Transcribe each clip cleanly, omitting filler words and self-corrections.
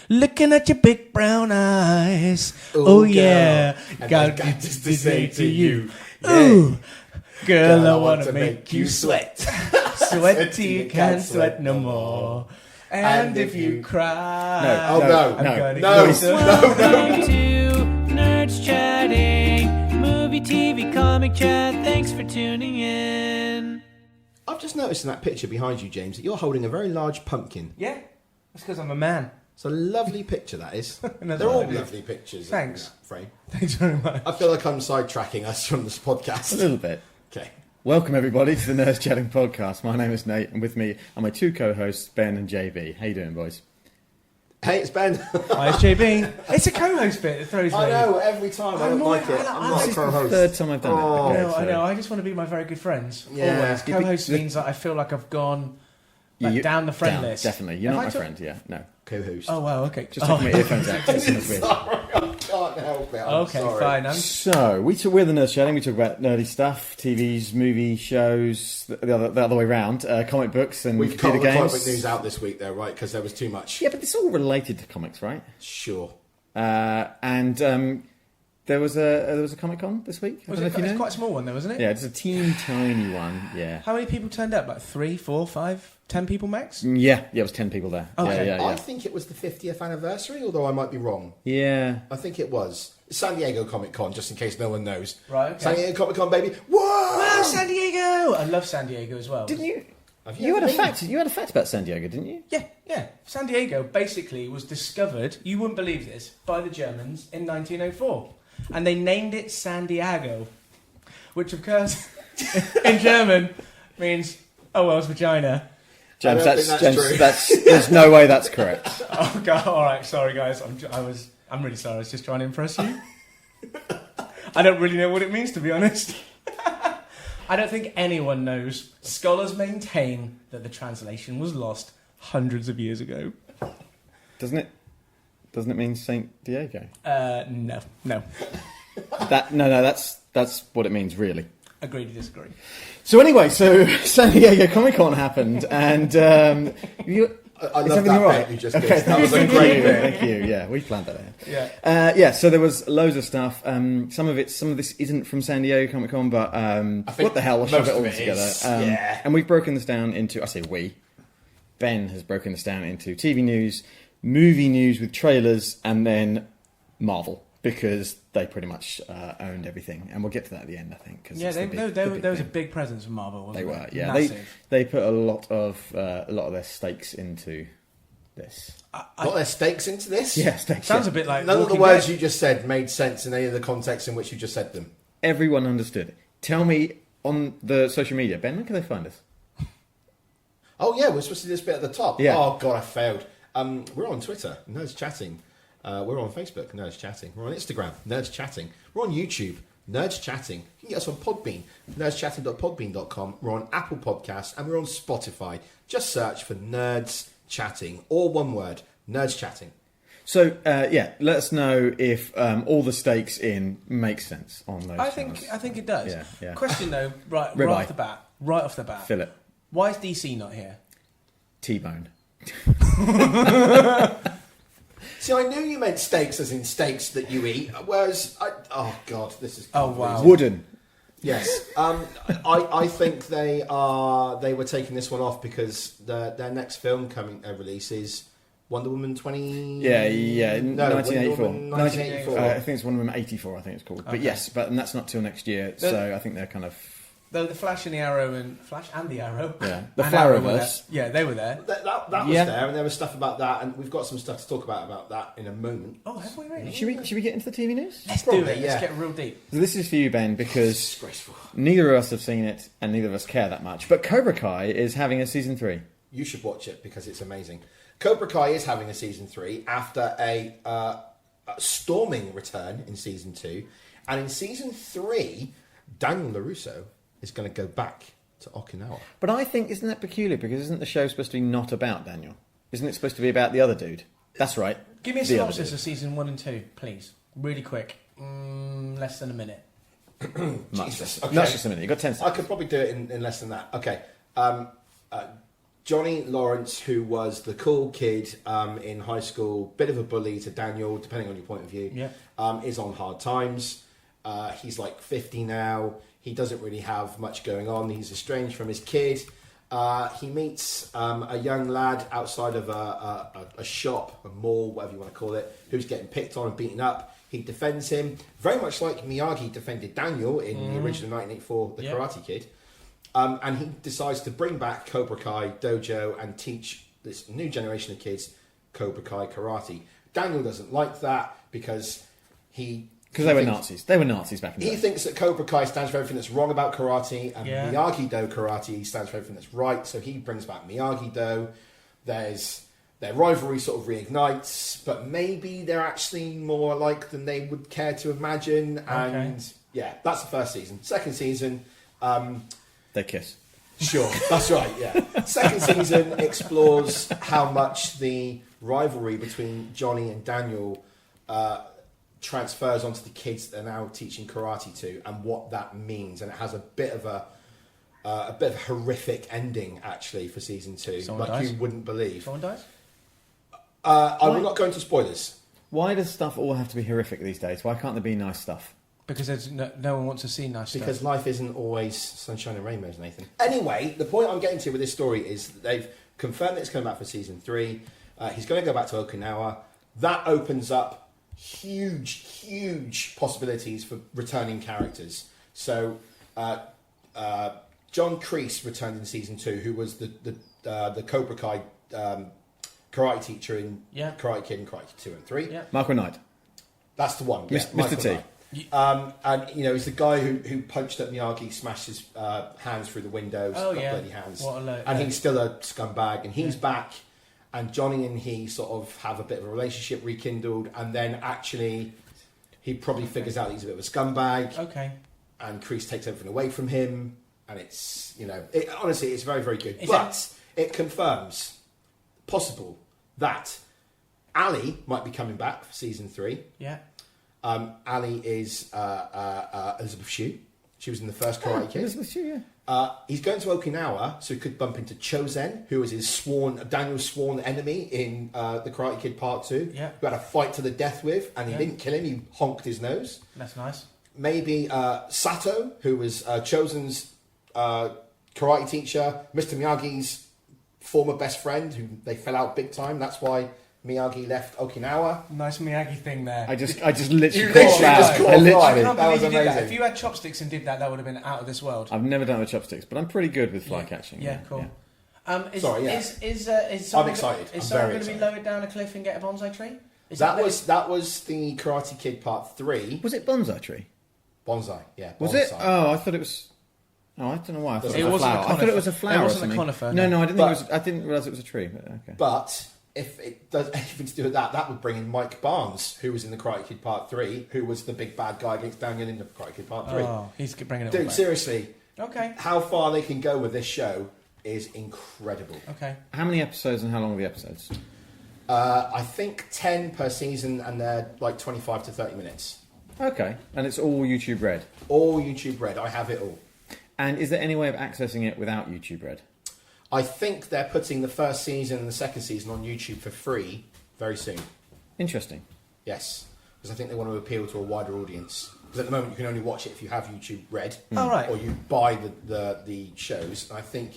looking at your big brown eyes. Oh yeah, got this to say to you. Ooh, girl, I wanna make you sweat. Sweat till you can't sweat no more. And if you cry, no. Welcome to Nerds Chatting, movie, TV, comic chat. Thanks for tuning in. I've just noticed in that picture behind you, James, that you're holding a very large pumpkin. Yeah, that's because I'm a man. It's a lovely picture, that is. They're all lovely pictures. Thanks. In that frame. Thanks very much. I feel like I'm sidetracking us from this podcast. A little bit. Okay. Welcome, everybody, to the Nerds Chatting podcast. My name is Nate, and with me are my two co-hosts, Ben and JB. How you doing, boys? Hey, it's Ben. Hi, it's JB. It's a co-host bit that throws me. I know, every time. I don't like it. I'm not a co-host. Third time I've done it. I know. I just want to be my very good friends. Yeah. Always. Co-host means that I feel like I've gone down the friend list. Definitely. You're not my friend, yeah. No. Co-host. Oh, wow, okay. Just taking my earphones out. Sorry, I can't help it. I'm sorry. Fine. So, we're the Nerds Chatting. We talk about nerdy stuff, TVs, movie shows, the other way round, comic books and We've cut computer all the games. comic book news out this week, though, right? Because there was too much. Yeah, but it's all related to comics, right? Sure. There was a Comic Con this week. Was it it's quite a small one, though, wasn't it? Yeah, it's a teeny tiny one. Yeah. How many people turned up? Like 3, 4, 5, 10 people max? Yeah, it was 10 people there. Okay. Yeah. I think it was the 50th anniversary, although I might be wrong. Yeah. I think it was. San Diego Comic Con, just in case no one knows. Right, okay. San Diego Comic Con, baby. Whoa! Wow, San Diego! I love San Diego as well. Didn't you? Have You had ever a been? fact. You had a fact about San Diego, didn't you? Yeah. San Diego basically was discovered, you wouldn't believe this, by the Germans in 1904. And they named it San Diego, which of course, in German, means, oh, well, it's vagina. James, that's true. There's no way that's correct. Oh, God, all right, sorry, guys. I'm really sorry. I was just trying to impress you. I don't really know what it means, to be honest. I don't think anyone knows. Scholars maintain that the translation was lost hundreds of years ago. Doesn't it mean Saint Diego? No. That's what it means, really. Agree to disagree. So anyway, San Diego Comic Con happened, and I love that bit you just did. That was a great bit. Thank you. Yeah, we planned that Yeah. out. Yeah. So there was loads of stuff. Some of this isn't from San Diego Comic Con, but what the hell? I'll shove it all together. Yeah. And we've broken this down into. I say we. Ben has broken this down into TV news, movie news with trailers, and then Marvel, because they pretty much owned everything, and we'll get to that at the end, I think. Cause Yeah, there was a big presence from Marvel. Wasn't They there? were, yeah. Massive. They put a lot of their stakes into this. Got their stakes into this? Yeah, stakes. Sounds yeah. a bit like None of the Walking words Dead. you just said made sense in any of the context in which you just said them. Everyone understood it. Tell me on the social media, Ben, where can they find us? Oh, yeah, we're supposed to do this bit at the top. Yeah. Oh, God, I failed. We're on Twitter, Nerds Chatting. We're on Facebook, Nerds Chatting. We're on Instagram, Nerds Chatting. We're on YouTube, Nerds Chatting. You can get us on Podbean, nerdschatting.podbean.com. We're on Apple Podcasts, and we're on Spotify. Just search for Nerds Chatting, all one word, Nerds Chatting. So, let us know if all the stakes in make sense on those I channels. think it does. Yeah. Question though, right off the bat. Fill it. Why is DC not here? T-bone. See, I knew you meant steaks as in steaks that you eat, whereas... oh, God, this is... Oh, wow. Wooden. Yes. I think they were taking this one off because their next film release is Wonder Woman 20... Yeah. No, 1984. Wonder Woman 1984. I think it's Wonder Woman 84, I think it's called. Okay. But yes, and that's not till next year, so I think they're kind of... Though the Flash and the Arrow Yeah. The and Arrow were Flowerverse. there. Yeah, they were there. That was there, and there was stuff about that, and we've got some stuff to talk about that in a moment. Oh, have we really? Should we get into the TV news? Let's Probably, do it. yeah. Let's get real deep. So this is for you, Ben, because Disgraceful. neither of us have seen it, and neither of us care that much. But Cobra Kai is having a season 3. You should watch it because it's amazing. Cobra Kai is having a season 3 after a storming return in season 2, and in season 3, Daniel LaRusso is going to go back to Okinawa. But I think, isn't that peculiar? Because isn't the show supposed to be not about Daniel? Isn't it supposed to be about the other dude? That's right. Give me a The other synopsis dude. of season 1 and 2, please. Really quick. Less than a minute. Jesus. Not just a minute. You've got 10 I seconds. could probably do it in less than that. Okay. Johnny Lawrence, who was the cool kid in high school, bit of a bully to Daniel, depending on your point of view, is on hard times. He's like 50 now. He doesn't really have much going on. He's estranged from his kid. He meets a young lad outside of a shop, a mall, whatever you want to call it, who's getting picked on and beaten up. He defends him, very much like Miyagi defended Daniel in the original 1984 The Karate Kid. And he decides to bring back Cobra Kai Dojo and teach this new generation of kids Cobra Kai karate. Daniel doesn't like that because they were Nazis. They were Nazis back in the day. He thinks that Cobra Kai stands for everything that's wrong about karate, and Miyagi-Do karate stands for everything that's right. So he brings back Miyagi-Do. Their rivalry sort of reignites, but maybe they're actually more alike than they would care to imagine. And that's the first season. Second season, they kiss. Sure, that's right, yeah. Second season explores how much the rivalry between Johnny and Daniel transfers onto the kids that they're now teaching karate to, and what that means. And it has a bit of a horrific ending, actually, for season 2. Someone like dies? you wouldn't believe. Someone dies? I will not go into spoilers. Why does stuff all have to be horrific these days? Why can't there be nice stuff? Because there's no one wants to see nice Because stuff. life isn't always sunshine and rainbows, Nathan. Anyway, the point I'm getting to with this story is that they've confirmed that it's coming back for season 3. He's going to go back to Okinawa. That opens up huge possibilities for returning characters. So, John Kreese returned in season 2, who was the Cobra Kai karate teacher in Karate Kid and Karate Kid 2 and 3. Yeah. Michael Knight. That's the one. Yeah, Mr. T. Knight. And he's the guy who punched at Miyagi, smashed his hands through the windows, got bloody hands, and he's still a scumbag. And he's back, and Johnny and he sort of have a bit of a relationship rekindled, and then actually he probably figures out that he's a bit of a scumbag. Okay. And Kreese takes everything away from him, and it's honestly it's very, very good. But it confirms possible that Ali might be coming back for season 3. Yeah. Ali is Elizabeth Shue. She was in the first Karate Kid. Elizabeth Shue, yeah. He's going to Okinawa, so he could bump into Chozen, who was Daniel's sworn enemy in the Karate Kid Part 2. Yeah. Who had a fight to the death with, and he didn't kill him, he honked his nose. That's nice. Maybe Sato, who was Chozen's karate teacher, Mr. Miyagi's former best friend, who they fell out big time. That's why Miyagi left Okinawa. Nice Miyagi thing there. I just literally just caught caught that. I that. literally. I can't That believe was you did that. amazing. If you had chopsticks and did that, that would have been out of this world. I've never done it with chopsticks, but I'm pretty good with fly catching. Yeah, cool. Yeah. Is I'm someone excited. Is I'm someone very going to be excited. lowered down a cliff and get a bonsai tree? That was the Karate Kid Part 3. Was it Bonsai Tree? Bonsai, yeah. Was bonsai. it? Oh, I thought it was. Oh, I don't know why. I thought It it was a wasn't flower. a I thought it was a conifer. flower. It or wasn't a something. conifer, No, no. I didn't. I didn't realise it was a tree. But okay. But if it does anything to do with that, that would bring in Mike Barnes, who was in the Karate Kid Part 3, who was the big bad guy against Daniel in the Karate Kid Part 3. Oh, he's bringing it all Dude, back. seriously, Okay. how far they can go with this show is incredible. Okay. How many episodes and how long are the episodes? I think 10 per season, and they're like 25 to 30 minutes. Okay, and it's all YouTube Red. All YouTube Red. I have it all. And is there any way of accessing it without YouTube Red? I think they're putting the first season and the second season on YouTube for free very soon. Interesting. Yes, because I think they want to appeal to a wider audience. Because at the moment you can only watch it if you have YouTube Red, Oh, right. or you buy the shows. And I think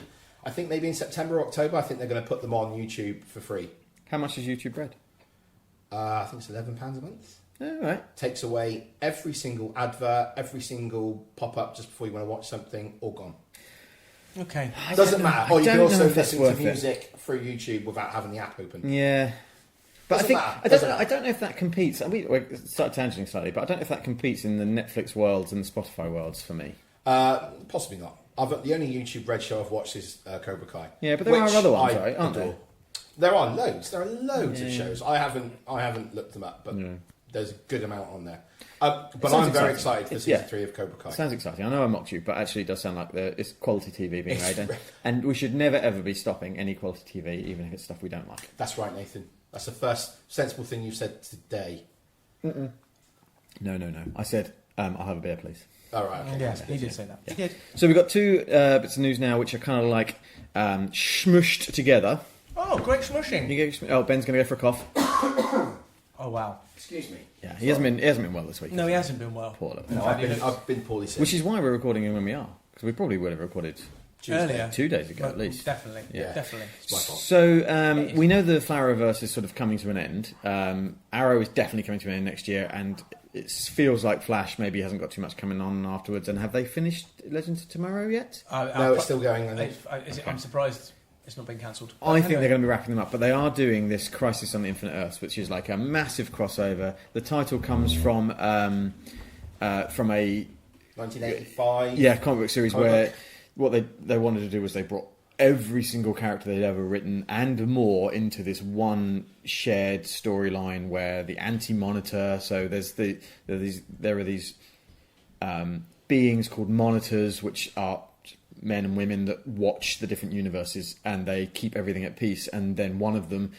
maybe in September or October, I think they're going to put them on YouTube for free. How much is YouTube Red? I think it's £11 a month. All right. Takes away every single advert, every single pop-up just before you want to watch something, all gone. Okay. Doesn't matter. Or you can don't know also if that's listen to worth it. music through YouTube without having the app open. Yeah. But Doesn't I matter. think I don't know if that competes. We started tangenting slightly, but I don't know if that competes in the Netflix worlds and the Spotify worlds for me. Possibly not. The only YouTube Red show I've watched is Cobra Kai. Yeah, but there are which other ones, I right? Aren't adore. there? There are loads. There are loads of shows. I haven't looked them up, but there's a good amount on there. But sounds I'm very exciting. excited for It's- season yeah. 3 of Cobra Kai. Sounds exciting. I know I mocked you, but actually it does sound like it's quality TV being made. And we should never ever be stopping any quality TV, even if it's stuff we don't like. That's right, Nathan. That's the first sensible thing you've said today. No. I said, I'll have a beer, please. All right. Okay. Yes, he did say that. He did. So we've got two bits of news now, which are kind of like smushed together. Oh, great smushing. Ben's going to go for a cough. Oh, wow. Excuse me. Yeah, he hasn't been well this week. No, he hasn't been well. Poor little. No, I've been poorly sick. Which is why we're recording him when we are, because we probably would have recorded Earlier. 2 days ago at least. Definitely. Yeah. Definitely. It's my fault. So we know the Flowerverse is sort of coming to an end. Arrow is definitely coming to an end next year, and it feels like Flash maybe hasn't got too much coming on afterwards. And have they finished Legends of Tomorrow yet? No, it's still going. I think. I'm surprised it's not been cancelled. I think they're going to be wrapping them up, but they are doing this Crisis on the Infinite Earths, which is like a massive crossover. The title comes from a 1985. comic book series where what they wanted to do was they brought every single character they'd ever written and more into this one shared storyline where the Anti-Monitor. So there are these beings called monitors, which are men and women that watch the different universes, and they keep everything at peace. And then one of them,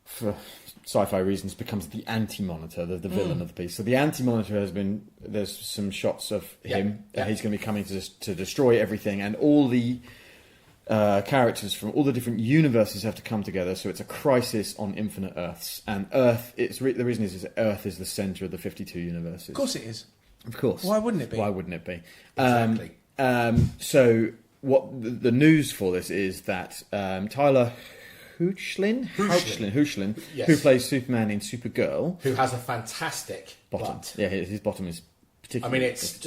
for sci-fi reasons, becomes the Anti-Monitor, the villain of the piece. So the Anti-Monitor there's some shots of him. He's going to be coming to destroy everything, and all the characters from all the different universes have to come together. So it's a crisis on infinite Earths, and Earth. The reason is Earth is the centre of the 52 universes. Of course it is. Of course. Why wouldn't it be? Why wouldn't it be? Exactly. So what the news for this is that Tyler Hoechlin, Yes. who plays Superman in Supergirl, Who has a fantastic bottom. butt. Yeah, his bottom is I particularly. mean, it's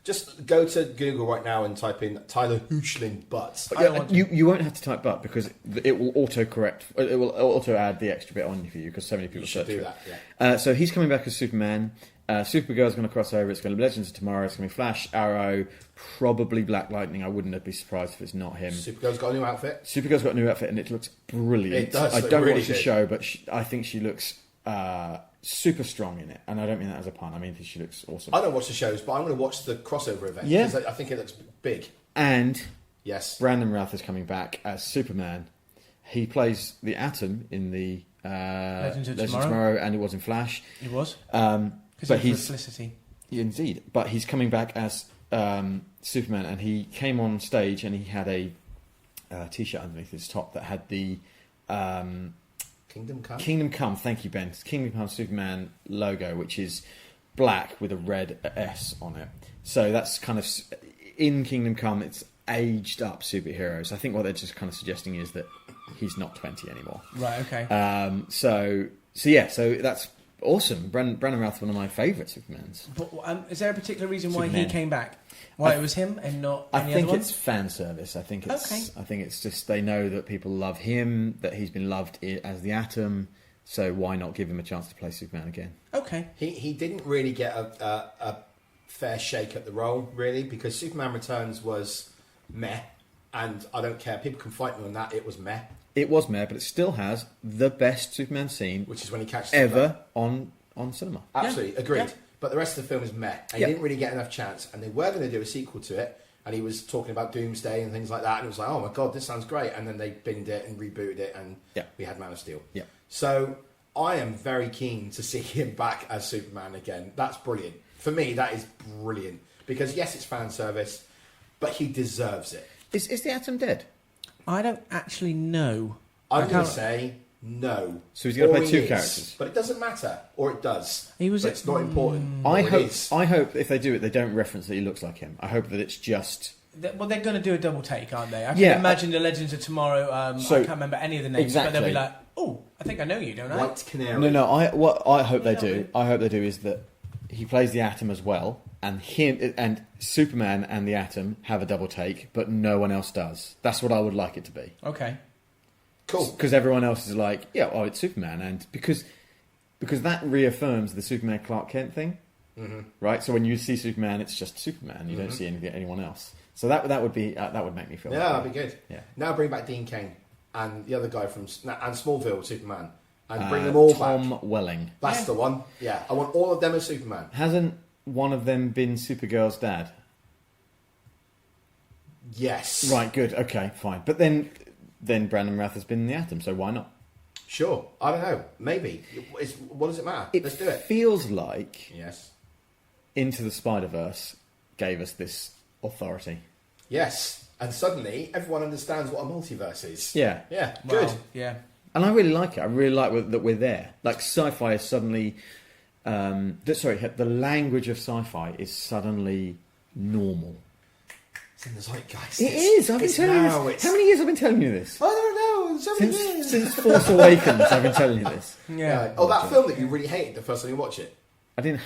just go to Google right now and type in Tyler Hoechlin butts. You won't have to type butt because it will auto-correct. It will auto-add the extra bit on for you because so many people You should search do for that. it. Yeah. So he's coming back as Superman. Supergirl's going to cross over. It's going to be Legends of Tomorrow. It's going to be Flash, Arrow, probably Black Lightning. I wouldn't be surprised if it's not him. Supergirl's got a new outfit. Supergirl's got a new outfit and it looks brilliant. It does I look don't really watch the good. show, but I think she looks super strong in it. And I don't mean that as a pun. I mean she looks awesome. I don't watch the shows, but I'm going to watch the crossover event Yeah. because I think it looks big. And Yes. Brandon Routh is coming back as Superman. He plays the Atom in the Legends of Tomorrow. Tomorrow, And it was in Flash. He was. But But he's Felicity. indeed. But he's coming back as Superman, and he came on stage and he had a t-shirt underneath his top that had the Kingdom Come. Kingdom Come. Thank you, Ben. Kingdom Come Superman logo, which is black with a red S on it. So that's kind of in Kingdom Come. It's aged up superheroes. I think what they're just kind of suggesting is that he's not 20 anymore. Right. Okay. So that's awesome. Brandon Routh, one of my favourite Supermans. But, is there a particular reason why he Superman. came back? Why it was him and not I any think other it's ones? fan service. I think it's. Okay. I think it's just they know that people love him, that he's been loved as the Atom. So why not give him a chance to play Superman again? Okay. He didn't really get a fair shake at the role, really, because Superman Returns was meh, and I don't care. People can fight me on that. It was meh. It was meh, but it still has the best Superman scene Which is when he catches ever on cinema. Absolutely, agreed. Yeah. But the rest of the film is meh. And Yeah. he didn't really get enough chance. And they were going to do a sequel to it. And he was talking about Doomsday and things like that. And it was like, oh my God, this sounds great. And then they binned it and rebooted it. And Yeah. we had Man of Steel. Yeah. So I am very keen to see him back as Superman again. That's brilliant. For me, that is brilliant. Because yes, it's fan service, but he deserves it. Is the Atom dead? I don't actually know. I'm I going to can't- say no. So he's gonna Or play he two is. characters. But it doesn't matter. Or it does. He was but at- it's not important. I Or it hope. is. I hope if they do it, they don't reference that he looks like him. I hope that it's just. Well, they're going to do a double take, aren't they? I can Yeah. imagine the Legends of Tomorrow. So- I can't remember any of the names, but they'll be Exactly. like, "Oh, I think I know you, don't I?" White Canary. No. What I hope they do. I hope they do is that he plays the Atom as well, and him and Superman and the Atom have a double take, but no one else does. That's what I would like it to be. Okay. Cool. Because everyone else is like, yeah, oh, it's Superman, and because that reaffirms the Superman Clark Kent thing, right? So when you see Superman, it's just Superman. You don't see anyone else. So that would be that would make me feel. Yeah, happy. that'd be good. Yeah. Now bring back Dean Cain and the other guy from and Smallville, Superman, and bring them all Tom back. Welling. That's Yeah. the one. Yeah, I want all of them as Superman. Hasn't one of them been Supergirl's dad? Yes. Right. Good. Okay. Fine. But then Brandon Routh has been the Atom, so why not? Sure. I don't know. Maybe. What does it matter? Let's do it. Feels like Yes. Into the Spider-Verse gave us this authority. Yes, and suddenly everyone understands what a multiverse is. Yeah. Yeah, Well, good. Yeah. And I really like it. I really like that we're there. Like, sci-fi is suddenly... the language of sci-fi is suddenly normal. It's in the zeitgeist. It is. I've been telling you this. How many years have I been telling you this? I don't know. So many years. Since Force Awakens, I've been telling you this. Yeah. Oh, that film that you really hated the first time you watched it. I didn't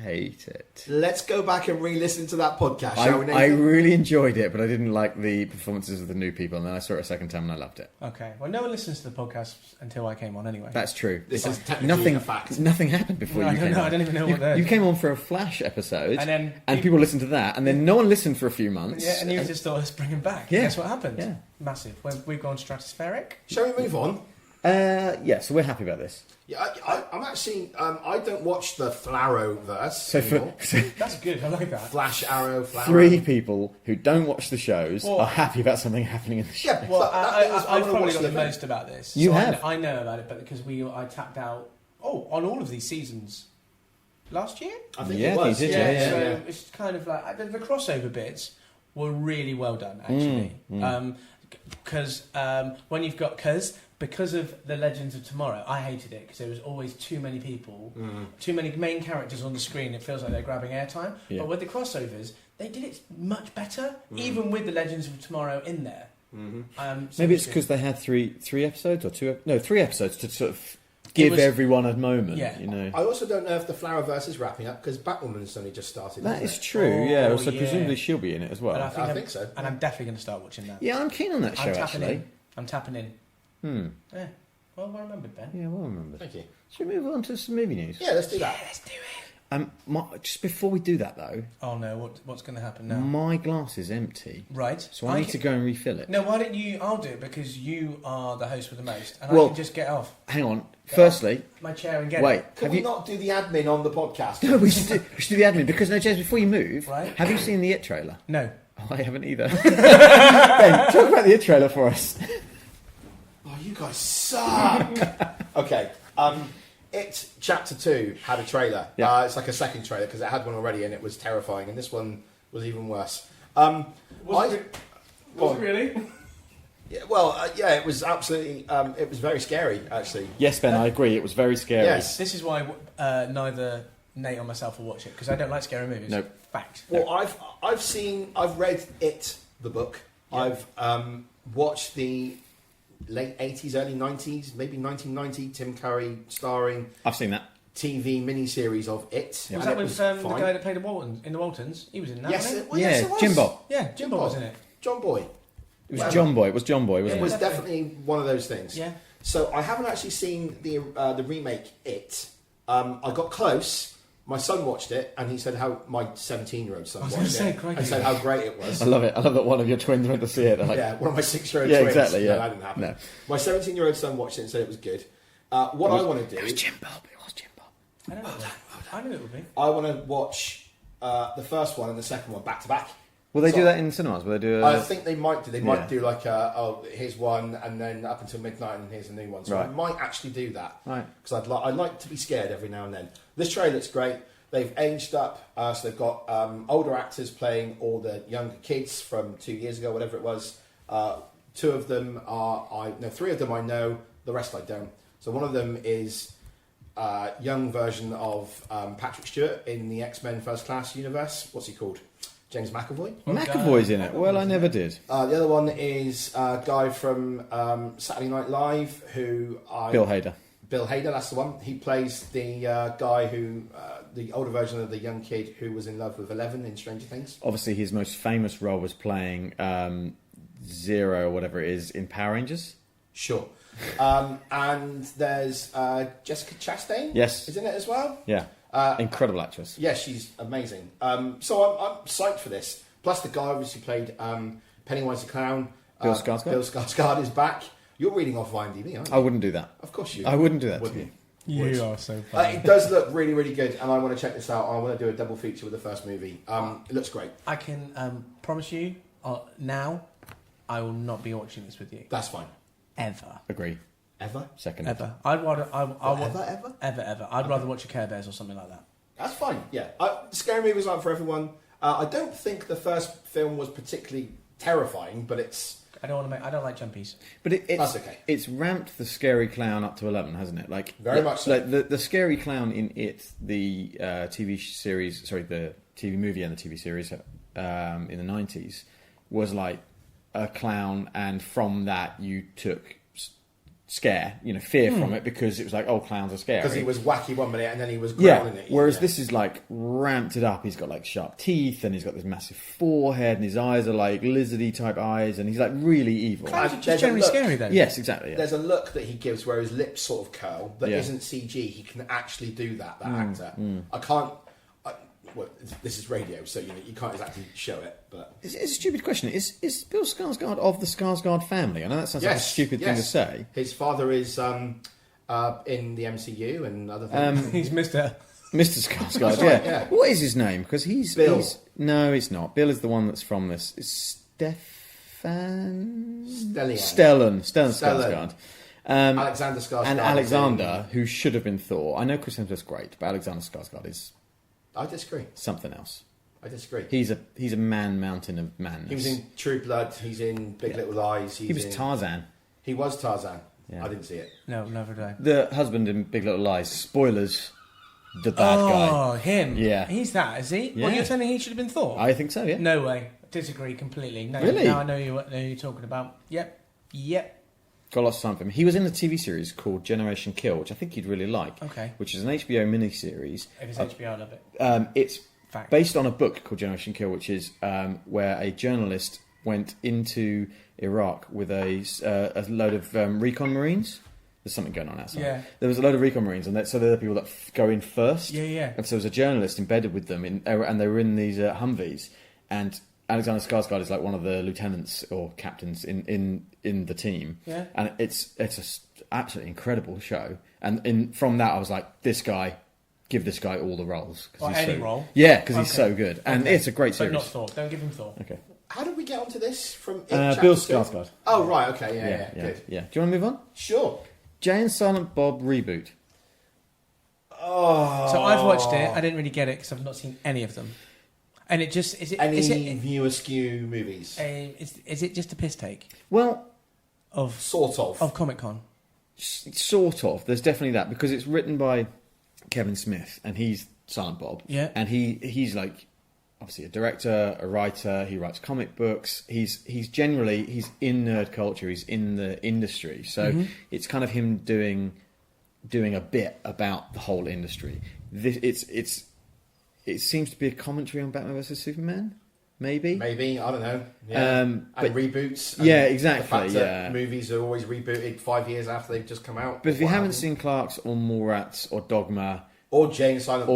hate it. Let's go back and re-listen to that podcast, shall we, Nathan? I really enjoyed it, but I didn't like the performances of the new people, and then I saw it a second time and I loved it. Okay. Well, no one listens to the podcast until I came on anyway. That's true. This is technically a fact. Nothing happened before No, you came on. I don't even know what that You is. came on for a Flash episode, And then people listened to that, and then no one listened for a few months. Yeah, and you just thought, let's bring him back. Yeah. Guess what happened? Yeah. Massive. We've gone stratospheric. Shall we move on? Yeah, so we're happy about this. Yeah, I'm actually... I don't watch the Flarrowverse So anymore. That's good. I like that. Flash, Arrow, Flarrow. 3 people who don't watch the shows Well- are happy about something happening in the show. Yeah, Well, that means I'm I've gonna probably watch got the the event. most about this. You So have. I know about it, but because I tapped out. On all of these seasons. Last year. I think Yeah, it was. he did, Yeah. So yeah. it's kind of like the crossover bits were really well done, actually. Because when you've got because of the Legends of Tomorrow, I hated it because there was always too many people, too many main characters on the screen. It feels like they're grabbing airtime. Yeah. But with the crossovers, they did it much better, even with the Legends of Tomorrow in there. So Maybe it's because they had three episodes or 3 episodes to sort of give was- everyone a moment. Yeah. You know. I also don't know if the Flarrowverse is wrapping up because Batwoman's only just started. That isn't is it? true, yeah. Oh, So yeah. presumably she'll be in it as well. And I think so. And I'm definitely going to start watching that. Yeah, I'm keen on that show, I'm tapping actually. in. I'm tapping in. Yeah. Well remembered, Ben. Yeah, well remembered. Thank you. Should we move on to some movie news? Yeah, let's do that. Let's do it. Just before we do that, though, Oh no, what's going to happen now? my glass is empty, Right. so I need to go and refill it. No, why don't you? I'll do it because you are the host with the most, and Well- I can just get off Hang on. Firstly, my chair and get wait. it. Can Have we you? not do the admin on the podcast? No, we should do the admin because no, James. Before you move, Right. have you seen the It trailer? No. Oh, I haven't either. Ben, talk about the It trailer for us. Oh, you guys suck. Okay. It Chapter 2 had a trailer. Yeah. It's like a second trailer because it had one already and it was terrifying, and this one was even worse. Was it really? Yeah, well, yeah, it was absolutely. It was very scary, actually. Yes, Ben, I agree. It was very scary. Yes. This is why neither Nate or myself will watch it because I don't like scary movies. No. Fact. Well, I've read It, the book. Yeah. I've watched the late 80s, early 90s, maybe 1990, Tim Curry starring I've seen that. TV miniseries of It. Was and that it with was the fine. guy that played in the Waltons? He was in that. Yes, wasn't it, well, yes, it was. Jim Bob. he? Yeah, Jim Bob was in it. John Boy. It was Well, John Boy. It was John Boy, It wasn't was it? definitely one of those things. Yeah. So I haven't actually seen the remake It. I got close. My son watched it, and he said how my 17-year-old son was watched gonna say, it, crikey. and said how great it was. I love it. I love that one of your twins went to see it. They're like, Yeah, one of my 6-year-old Yeah, twins. exactly, yeah. No, that didn't happen. No. My 17-year-old son watched it and said it was good. What I want to do... It was Jim Bob. It was Jim Bob. I don't know. I knew it would be. I want to watch the first one and the second one back to back. Will they So- do that in cinemas? Will they do? I think they might do. They might Yeah. do like here's one, and then up until midnight, and here's a new one. So I Right. might actually do that. Right. Because I'd like to be scared every now and then. This trailer looks great. They've aged up, so they've got older actors playing all the younger kids from 2 years ago, whatever it was. 2 of them are 3 of them I know. The rest I don't. So one of them is a young version of Patrick Stewart in the X-Men First Class universe. What's he called? James McAvoy. McAvoy's in it. Well, I never did. The other one is a guy from Saturday Night Live who Bill Hader. Bill Hader, that's the one. He plays the guy who, the older version of the young kid who was in love with Eleven in Stranger Things. Obviously, his most famous role was playing Zero or whatever it is in Power Rangers. Sure. And there's Jessica Chastain. Yes. Is in it as well. Yeah. Incredible actress. Yeah, she's amazing. So I'm psyched for this. Plus the guy obviously played Pennywise the Clown. Bill Skarsgård? Bill Skarsgård is back. You're reading off IMDb, aren't you? I wouldn't do that. Of course you. I wouldn't do that to Wouldn't you. You are so funny. It does look really, really good, and I want to check this out. I want to do a double feature with the first movie. It looks great. I can promise you now, I will not be watching this with you That's fine. ever. Agree. Ever? Second. Ever. I'd rather. Ever? Ever. I'd rather watch a Care Bears or something like that. That's fine. Yeah, scary movies aren't for everyone. I don't think the first film was particularly terrifying, but it's. I don't like jumpies. But that's okay. It's ramped the scary clown up to 11, hasn't it? Like very much so. Like the scary clown in it, the TV series, sorry, the TV movie and the TV series in the 90s was like a clown, and from that you took scare, fear from it, because it was like, oh, clowns are scary. Because he was wacky one minute and then he was growling at you. Whereas this is like ramped it up. He's got like sharp teeth and he's got this massive forehead and his eyes are like lizardy type eyes and he's like really evil. Clowns are just generally scary then. Yes, exactly. Yeah. There's a look that he gives where his lips sort of curl that isn't CG. He can actually do that actor. I can't. Well, this is radio, so you can't exactly show it. But it's a stupid question. Is Bill Skarsgård of the Skarsgård family? I know that sounds like a stupid thing to say. His father is in the MCU and other things. He's Mr. Skarsgård. Right, yeah. What is his name? Because he's Bill. No, it's not. Bill is the one that's from this. It's Stellan Skarsgård. Alexander Skarsgård. And Alexander, who should have been Thor. I know Chris Hemsworth's great, but Alexander Skarsgård is. I disagree. Something else. I disagree. He's a man mountain of madness. He was in True Blood. He's in Big Little Lies. He was Tarzan. He was Tarzan. Yeah. I didn't see it. No, never did I. The husband in Big Little Lies. Spoilers. The bad guy. Oh, him. Yeah. He's that, is he? Yeah. Well, you're telling me he should have been Thor? I think so, yeah. No way. Disagree completely. No, Really? Now I know what you're talking about. Yep. Got lots of time for him. He was in a TV series called Generation Kill, which I think you'd really like. Okay. Which is an HBO miniseries. If it's HBO, I love it. It's Fact. based on a book called Generation Kill, which is where a journalist went into Iraq with a load of recon marines. There's something going on outside. Yeah. There was a load of recon marines, and so they're the people that go in first. Yeah. And so there was a journalist embedded with them, and they were in these Humvees, and Alexander Skarsgård is like one of the lieutenants or captains in the team. Yeah. And it's an absolutely incredible show. And from that, I was like, give this guy all the roles. Or any role? Yeah, because he's so good. And it's a great series. But not Thor. Don't give him Thor. Okay. How did we get onto this from Bill Skarsgård. Oh, right, okay, yeah, good. Yeah. Do you want to move on? Sure. Jay and Silent Bob Reboot. Oh. So I've watched it. I didn't really get it because I've not seen any of them. And it just is it View Askew movies? Is it just a piss take? Well, sort of Comic Con. Sort of. There's definitely that because it's written by Kevin Smith and he's Silent Bob. Yeah. And he's like obviously a director, a writer. He writes comic books. He's in nerd culture. He's in the industry. So it's kind of him doing a bit about the whole industry. It seems to be a commentary on Batman vs Superman, maybe. Maybe, I don't know. Yeah. But reboots. Yeah, exactly. The fact that movies are always rebooted 5 years after they've just come out. But if you haven't seen Clerks or Mallrats or Dogma, or Jay and Silent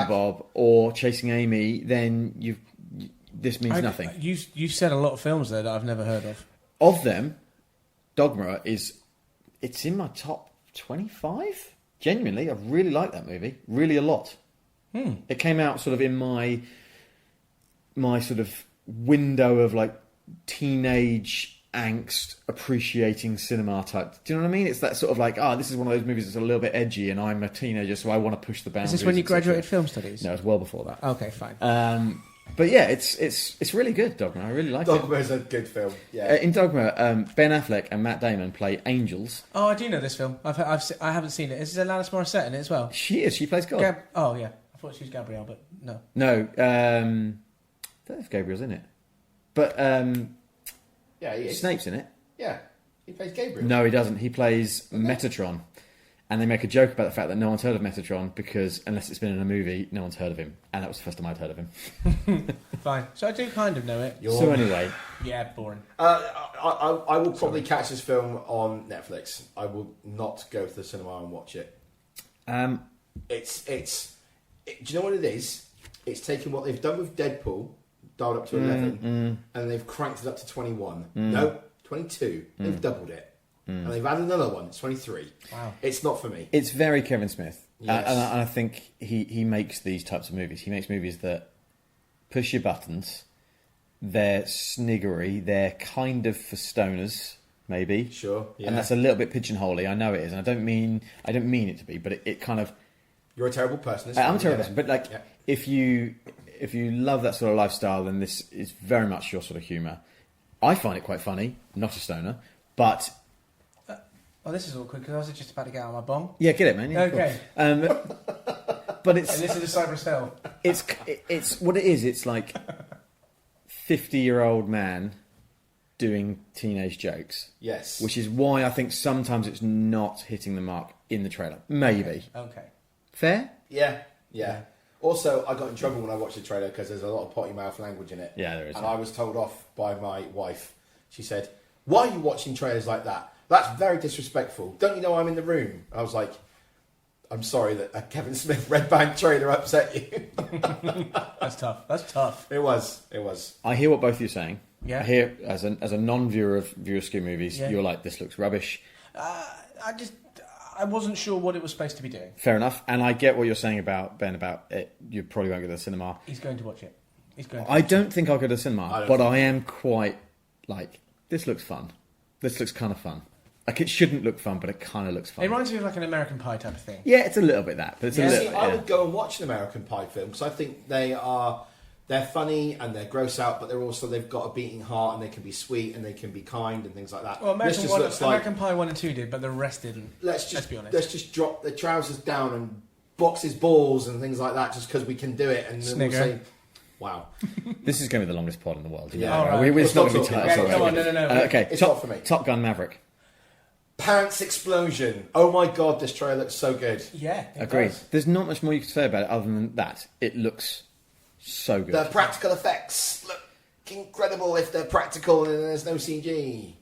Bob, or Chasing Amy, then this means nothing. You said a lot of films there that I've never heard of. Of them, Dogma it's in my top 25. Genuinely, I really like that movie, really a lot. It came out sort of in my sort of window of like teenage angst appreciating cinema type. Do you know what I mean? It's that sort of like, this is one of those movies that's a little bit edgy and I'm a teenager so I want to push the boundaries. Is this when you graduated film studies? No, it was well before that. Okay, fine. But yeah, it's really good, Dogma. I really like it. Dogma is a good film. Yeah. In Dogma, Ben Affleck and Matt Damon play angels. Oh, I do know this film. I haven't seen it. Is there Alanis Morissette in it as well? She is. She plays God. Oh yeah, I thought she was Gabrielle, but no. No, I don't know if Gabriel's in it, but yeah, he is. Snape's in it. Yeah, he plays Gabriel. No, he doesn't. He plays Metatron. And they make a joke about the fact that no one's heard of Metatron because, unless it's been in a movie, no one's heard of him. And that was the first time I'd heard of him. Fine. So I do kind of know it. So anyway. Yeah, boring. I will probably catch this film on Netflix. I will not go to the cinema and watch it. Do you know what it is? It's taken what they've done with Deadpool, dialed up to 11, and they've cranked it up to 21. No, 22. They've doubled it. And they've added another one. It's 23. Wow. It's not for me. It's very Kevin Smith. Yes. And I think he makes these types of movies. He makes movies that push your buttons. They're sniggery. They're kind of for stoners, maybe. Sure. Yeah. And that's a little bit pigeonholey. I know it is. And I don't mean it to be, but it kind of You're a terrible person. It's I'm fine, a terrible we person, get but like, Yeah. if you love that sort of lifestyle, then this is very much your sort of humour. I find it quite funny. Not a stoner, but Oh, this is awkward because I was just about to get out my bong. yeah, get it, man. Yeah, Okay. cool. But it's And this is a Cypress Hill. it's what it is. It's like 50-year-old man doing teenage jokes. Yes. Which is why I think sometimes it's not hitting the mark in the trailer. Maybe. Okay. Fair? Yeah. Also, I got in trouble when I watched the trailer because there's a lot of potty mouth language in it. Yeah, there is. And I was told off by my wife. She said, "Why are you watching trailers like that? That's very disrespectful. Don't you know I'm in the room?" I was like, "I'm sorry that a Kevin Smith Red Band trailer upset you." That's tough. It was. I hear what both of you are saying. Yeah. I hear, as a non-viewer of Viewer Skew movies, Yeah. you're like, this looks rubbish. I wasn't sure what it was supposed to be doing. Fair enough. And I get what you're saying about, Ben, about it. You probably won't go to the cinema. He's going to watch it. I don't think I'll go to the cinema, but I am quite like, this looks fun. This looks kind of fun. Like, it shouldn't look fun, but it kind of looks fun. It reminds me of like an American Pie type of thing. Yeah, it's a little bit that, but it's a little. I would go and watch an American Pie film because I think they're funny and they're gross out, but they've got a beating heart and they can be sweet and they can be kind and things like that. Well, American American Pie 1 and 2 did, but the rest didn't. Let's be honest. Let's just drop the trousers down and box his balls and things like that just because we can do it. And then we'll say, wow. This is going to be the longest pod in the world. Yeah. All right. It's not going to be Okay, tight. come on, no. Okay, It's not for me. Top Gun Maverick. Pants explosion. Oh my god, this trailer looks so good. Yeah, it Agreed. does. There's not much more you can say about it other than that. It looks so good. The practical effects look incredible if they're practical and there's no CG.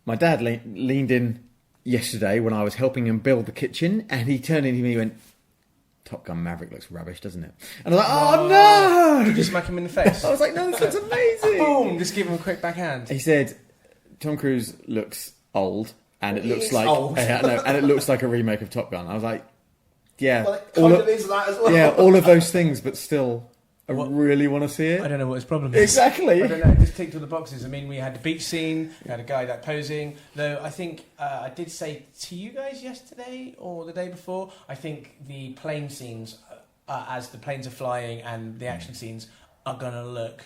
My dad leaned in yesterday when I was helping him build the kitchen, and he turned into me and went, Top Gun Maverick looks rubbish, doesn't it? And I was like, oh no! Did you smack him in the face? I was like, no, this looks amazing. Boom! Just give him a quick backhand. He said, Tom Cruise looks old, and it looks is like old. and it looks like a remake of Top Gun. I was like, yeah, Well, it kind of is that as well. yeah, all of those things, but still, I really want to see it. I don't know what his problem is. Exactly. I don't know. It just ticked all the boxes. I mean, we had the beach scene. We had a guy like posing. Though I think I did say to you guys yesterday or the day before, I think the plane scenes, as the planes are flying and the action scenes, are going to look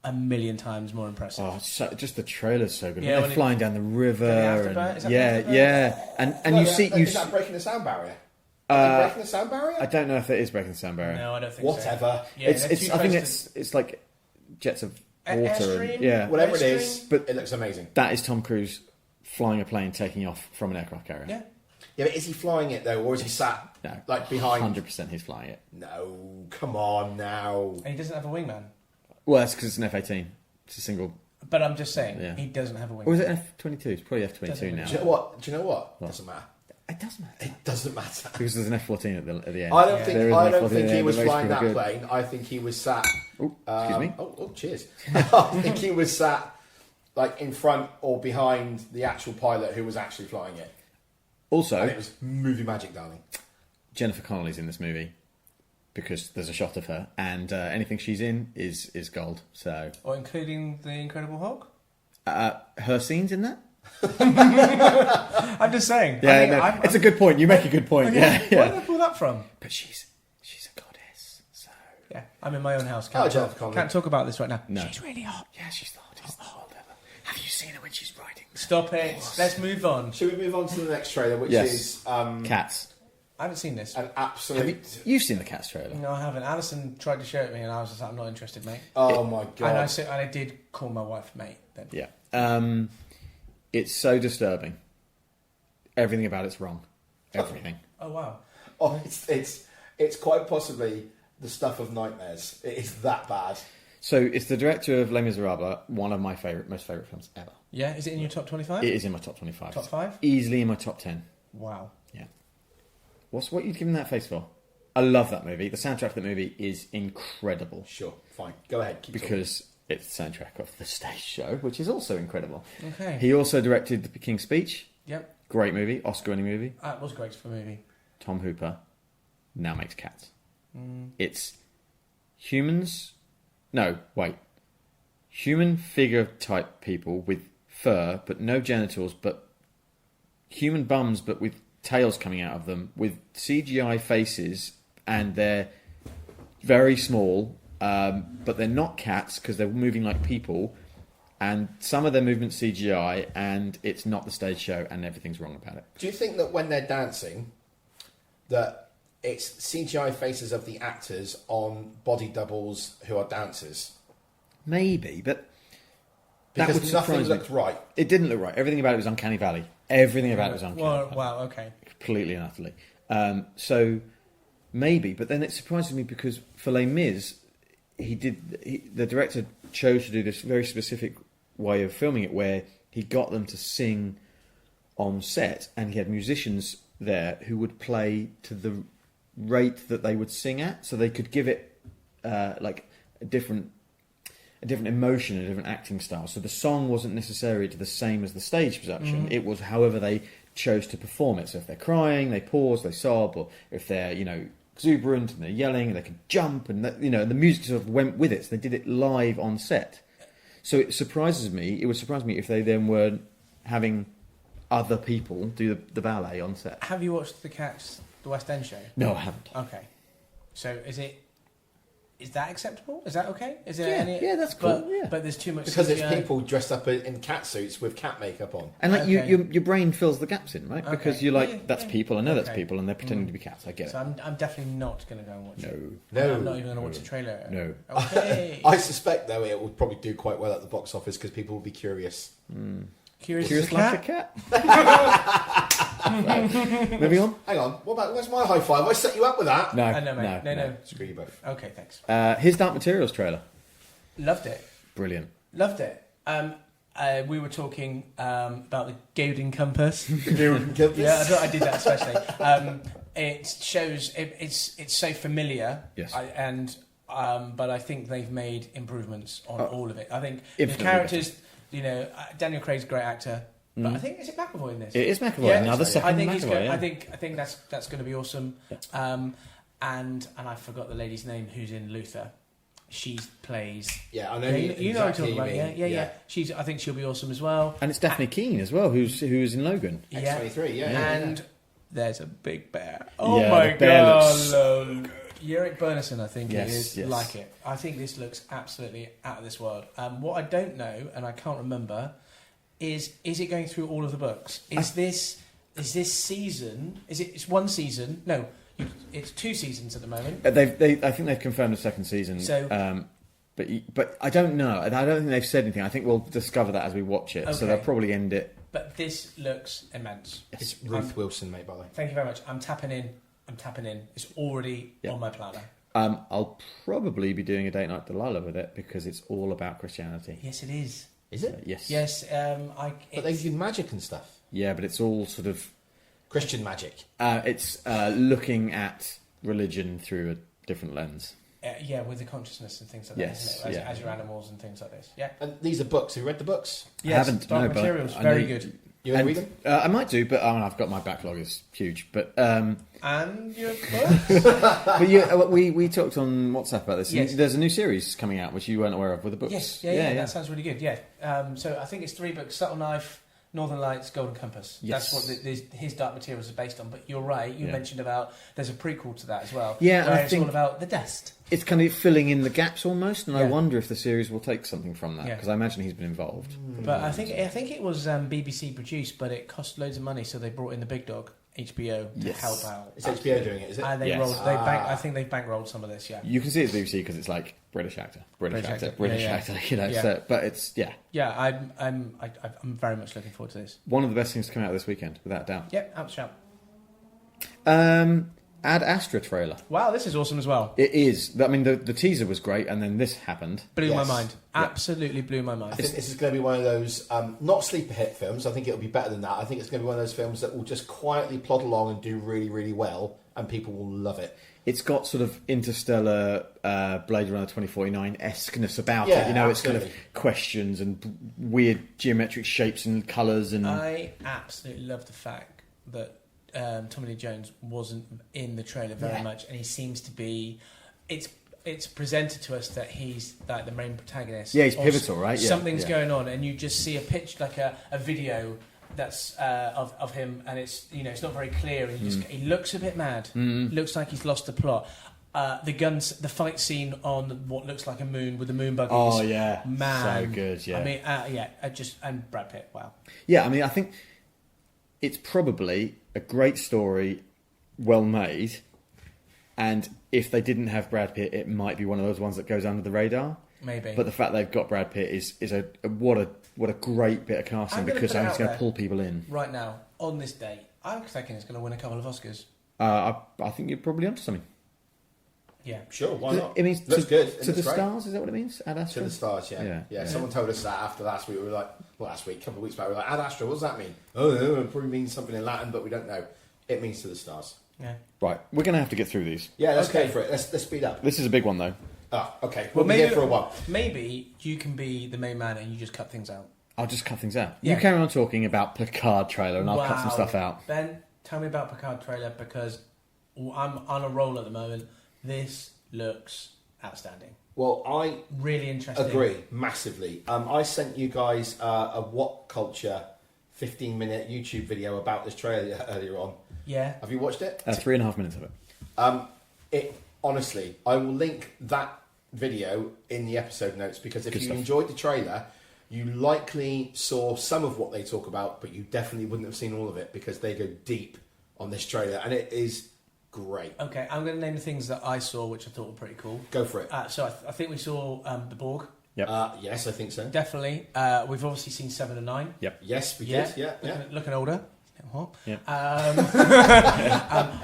a million times more impressive. Oh, just the trailer's so good. Yeah, They're flying down the river. afterburn? Is that the afterburn? Yeah. And No, you that- see, is that breaking the sound barrier? Breaking the sound barrier? I don't know if it is breaking the sound barrier. No, I don't think Whatever. so. Yeah, It's they're too I think close it's like jets of Air- water. Airstream? And, yeah. Whatever it Airstream? is, But- it looks amazing. That is Tom Cruise flying a plane taking off from an aircraft carrier. Yeah. Yeah, but is he flying it though, or is he sat No. like behind? 100% he's flying it. No, come on now. And he doesn't have a wingman. Well, that's because it's an F-18. It's a single. But I'm just saying, Yeah. he doesn't have a wingman. Or was it F-22? It's probably F-22 Doesn't now. Do you know what? It doesn't matter. It does matter. It doesn't matter. Because there's an F-14 at the end. I don't Yeah. think. There is I an don't F-14 think at he the was end, but flying it's that pretty plane. I think he was sat. good. Excuse me? Cheers. I think he was sat like in front or behind the actual pilot who was actually flying it. Also, And it was movie magic, darling. Jennifer Connelly's in this movie because there's a shot of her, and anything she's in is gold. So Or including the Incredible Hulk? her scenes in that. I'm just saying. Yeah, I mean, no, it's a good point. You make a good point. Yeah, Where did I pull that from? But she's a goddess. So Yeah, I'm in my own house. Oh, Jennifer Connelly. Can't talk about this right now. no, She's really hot. yeah, she's the hottest in the world ever. Have you seen her when she's riding? Stop it. Let's move on. Should we move on to the next trailer, which Yes. is Cats. I haven't seen this. an absolute. You've seen the Cats trailer? No, I haven't. Alison tried to show it me, and I was just like, I'm not interested, mate. Oh my god! And I did call my wife mate. Then. Yeah. It's so disturbing. Everything about it's wrong. Everything. Oh wow. Oh, it's quite possibly the stuff of nightmares. It is that bad. So it's the director of Les Miserables, one of my most favourite films ever. Yeah, is it in your top 25? It is in my top 25. Top 5? Easily in my top 10. Wow. Yeah. What you giving that face for? I love that movie. The soundtrack of the movie is incredible Sure, fine. Go ahead. Keep talking. because it's the soundtrack of the stage show, which is also incredible. Okay. He also directed The King's Speech. Yep. Great movie, Oscar-winning movie. That was great for a movie. Tom Hooper now makes Cats. It's humans. No, wait. Human figure type people with fur, but no genitals, but human bums, but with tails coming out of them, with CGI faces and they're very small, but they're not cats because they're moving like people. And some of their movements CGI, and it's not the stage show, and everything's wrong about it. Do you think that when they're dancing, that it's CGI faces of the actors on body doubles who are dancers? Maybe, but Because that would nothing surprise me. looked right. It didn't look right. Everything about it was uncanny valley. Everything about it was uncanny valley. Wow, okay. Completely and utterly. So maybe, but then it surprises me because for Les Mis, the director chose to do this very specific way of filming it, where he got them to sing on set, and he had musicians there who would play to the rate that they would sing at, so they could give it like a different emotion, a different acting style. So the song wasn't necessarily the same as the stage production. It was however they chose to perform it. So if they're crying, they pause, they sob, or if they're exuberant and they're yelling, they can jump, and the music sort of went with it. So they did it live on set. So it would surprise me if they then were having other people do the ballet on set. Have you watched the West End show? No, I haven't. Okay. So is that acceptable? Is that okay? Is there Yeah, that's cool. But there's too much Because CGI. it's people dressed up in cat suits with cat makeup on. And like Okay. your brain fills the gaps in, right? Okay. Because you're like, Yeah, that's yeah. people, I know that's Okay. people, and they're pretending to be cats. I get So it. I'm definitely not going to go and watch it. No. I'm not even going to watch the trailer. No. Okay. I suspect, though, it will probably do quite well at the box office because people will be curious. Curious Curious as a like cat? a cat. Right. Moving on. Hang on, where's my high five? I set you up with that. No, I know, mate. No. Screw you both. Okay, thanks. His Dark Materials trailer. Loved it. Brilliant. Loved it. We were talking about the Golden Compass. Yeah, Yeah, I thought I did that especially. It shows it's so familiar. Yes. But I think they've made improvements on all of it. I think the Infinitely characters, Daniel Craig's a great actor. But I think is it McAvoy in this? It is McAvoy. Another it's- second I think McAvoy. he's good. Yeah. I think that's going to be awesome. And I forgot the lady's name who's in Luther. She plays. Yeah, I know. You know what I'm exactly talking about? who you mean. Yeah. I think she'll be awesome as well. And it's Daphne Keane as well, who's in Logan. X-23, yeah. And there's a big bear. Oh Yeah, my the bear god! looks Eric Bernison, I think Yes, it is. yes. Like it. I think this looks absolutely out of this world. What I don't know, and I can't remember, is it going through all of the books? Is this season? It's one season? No, it's 2 seasons at the moment. I think they've confirmed the second season. So- but I don't know. I don't think they've said anything. I think we'll discover that as we watch it. So Okay. they'll probably end it. But this looks immense. It's Ruth Wilson, mate, by the way. Thank you very much. I'm tapping in. It's already on my platter. I'll probably be doing a Date Night Delilah with it because it's all about Christianity. Yes, it is. Is it? Yes. Yes. But they do magic and stuff. Yeah, but it's all sort of Christian magic. it's looking at religion through a different lens. With the consciousness and things like Yes, that, isn't it? yeah. As your animals and things like this. Yeah. And these are books. Have you read the books? Yes, haven't, Dark no, but Materials, I very know- good. You want to And, read them? I might do, but I've got my backlog is huge. But And your books? but we talked on WhatsApp about this. Yes. There's a new series coming out which you weren't aware of with the books. Yes, yeah, that sounds really good. Yeah. So I think it's 3 books: Subtle Knife, Northern Lights, Golden Compass. Yes. That's what his Dark Materials is based on. But you're right. You Yeah. mentioned about there's a prequel to that as well. Yeah, and where I it's think- all about the dust. It's kind of filling in the gaps almost, and I Yeah. wonder if the series will take something from that Yeah. because I imagine he's been involved. But I think it was BBC produced, but it cost loads of money, so they brought in the big dog, HBO, to Yes. help out. It's HBO doing it, is it? And they Yes. rolled. I think they've bankrolled some of this. Yeah. You can see it's BBC because it's like British actor, British British actor, actor. British Yeah, yeah. actor. You know, Yeah. so, but it's Yeah. I'm very much looking forward to this. one of the best things to come out this weekend, without doubt. Yep. Out shout. Ad Astra trailer. Wow, this is awesome as well. It is. I mean, the teaser was great, and then this happened. Blew my Yes. mind. Yeah. Absolutely blew my mind. I think this is going to be one of those, not sleeper hit films. I think it'll be better than that. I think it's going to be one of those films that will just quietly plod along and do really, really well, and people will love it. It's got sort of interstellar Blade Runner 2049-esqueness about Yeah, it. You know, it's absolutely. kind of questions and weird geometric shapes and colours. And I absolutely love the fact that Tommy Lee Jones wasn't in the trailer very much, and he seems to be. It's presented to us that he's like the main protagonist. Yeah, he's Or pivotal, right? Yeah, Something's yeah. going on, and you just see a pitch, like a video that's of him, and it's it's not very clear, and he looks a bit mad. Looks like he's lost the plot. The fight scene on what looks like a moon with the moon buggies. Oh yeah, man, so good. Yeah, I mean, and Brad Pitt. Wow. Yeah, I mean, I think it's probably a great story, well made, and if they didn't have Brad Pitt, it might be one of those ones that goes under the radar. Maybe. But the fact they've got Brad Pitt is what a great bit of casting, because it's going to pull people in. Right now, on this day, I'm thinking it's going to win a couple of Oscars. I think you're probably onto something. Yeah, sure. Why not? It means looks good. To the stars. Is that what it means? Ad Astra? To the stars. Yeah. Someone told us that after last week. We were like, a couple of weeks back, we were like, Ad Astra. What does that mean? Oh, no, it probably means something in Latin, but we don't know. It means to the stars. Yeah. Right, we're going to have to get through these. Yeah, let's go for it. Let's speed up. This is a big one, though. Oh, okay. We'll be here for a while. Maybe you can be the main man and you just cut things out. I'll just cut things out. Yeah. You carry on talking about Picard trailer, and I'll cut some stuff out. Ben, tell me about Picard trailer, because I'm on a roll at the moment. This looks outstanding. Well, I really interesting. Agree massively. I sent you guys a What Culture 15-minute YouTube video about this trailer earlier on. Yeah. Have you watched it? 3.5 minutes of it. It honestly, I will link that video in the episode notes, because if you enjoyed the trailer, you likely saw some of what they talk about, but you definitely wouldn't have seen all of it, because they go deep on this trailer, and it is great. Okay, I'm going to name the things that I saw, which I thought were pretty cool. Go for it. So I think we saw the Borg. Yep. Yes, I think so. Definitely. We've obviously seen 7 and 9. Yep. Yes, we did. Yeah. Looking older. Hot. Yeah.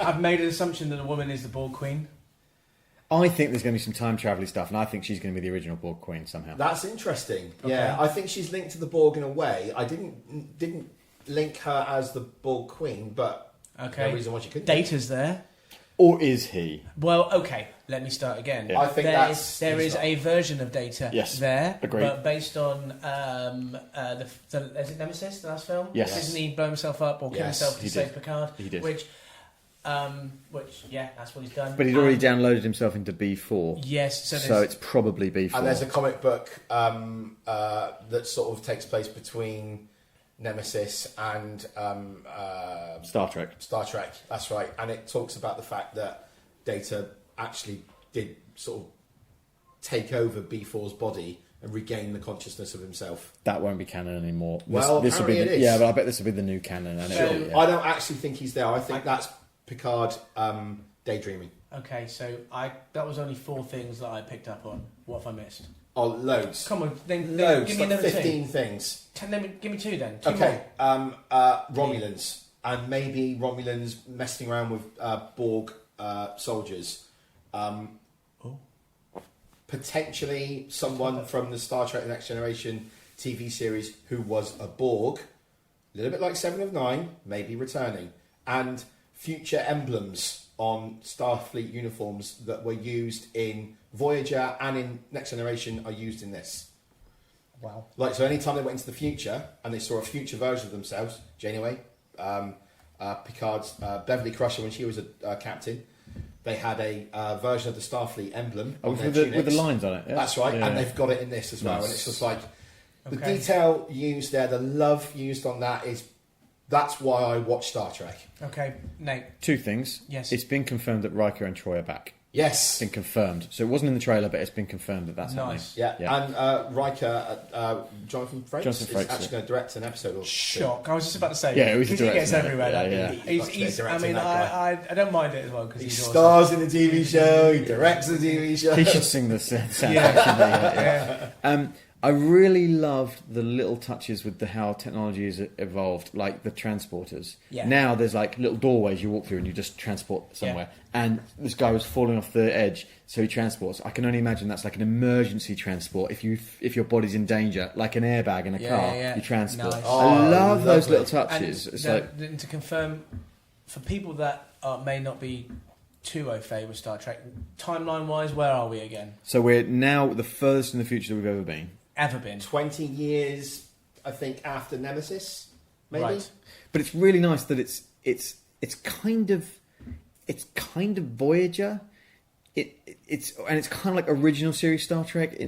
I've made an assumption that the woman is the Borg Queen. I think there's going to be some time travel stuff, and I think she's going to be the original Borg Queen somehow. That's interesting. Okay. Yeah, I think she's linked to the Borg in a way. I didn't link her as the Borg Queen, but no reason why she couldn't. Data's there. Or is he? Well, okay, let me start again. Yeah. I think there is a version of Data there. Agreed. But based on is it Nemesis, the last film? Yes. Doesn't he blow himself up or kill himself to save Picard? He did. Which, that's what he's done. But he'd already downloaded himself into B4. Yes. So it's probably B4. And there's a comic book that sort of takes place between Nemesis and Star Trek. Star Trek, that's right. And it talks about the fact that Data actually did sort of take over B4's body and regain the consciousness of himself. That won't be canon anymore. Well, this will be it is. Yeah, but I bet this will be the new canon. And I don't actually think he's there. I think that's Picard daydreaming. Okay, so that was only 4 things that I picked up on. What have I missed? Oh, loads. Come on, loads. Give me like another 15 things. Give me 2 then. 2 Okay, more. Romulans. And maybe Romulans messing around with Borg soldiers. Potentially someone from the Star Trek Next Generation TV series who was a Borg, a little bit like 7 of 9, maybe returning. And future emblems on Starfleet uniforms that were used in Voyager and in Next Generation are used in this. Wow. Like, so anytime they went into the future and they saw a future version of themselves, Janeway, Picard's Beverly Crusher when she was a captain, they had a version of the Starfleet emblem on their tunics. With the lines on it. Yeah? That's right, Yeah. and they've got it in this as well. Nice. And it's just like, the detail used there, the love used on that that's why I watch Star Trek. Okay, Nate. 2 things. Yes. It's been confirmed that Riker and Troy are back. Yes. It's been confirmed. So it wasn't in the trailer, but it's been confirmed that that's Nice. happening. Yeah. And Riker, Jonathan Frakes, is Frakes, actually going to direct an episode or two. Shock. I was just about to say. Yeah, it was because he gets everywhere. Yeah. He's I mean, I don't mind it as well because he he's stars in the TV show. He directs the TV show. He should sing the soundtrack. I really loved the little touches with how technology has evolved, like the transporters. Yeah. Now there's like little doorways you walk through and you just transport somewhere. Yeah. And this guy was falling off the edge, so he transports. I can only imagine that's like an emergency transport. If your body's in danger, like an airbag in a car, you transport. Nice. I love those little touches. And to confirm, for people that may not be too au fait with Star Trek, timeline-wise, where are we again? So we're now the furthest in the future that we've ever been. 20 years, I think, after Nemesis, maybe. Right. But it's really nice that it's kind of Voyager. It's kind of like original series Star Trek.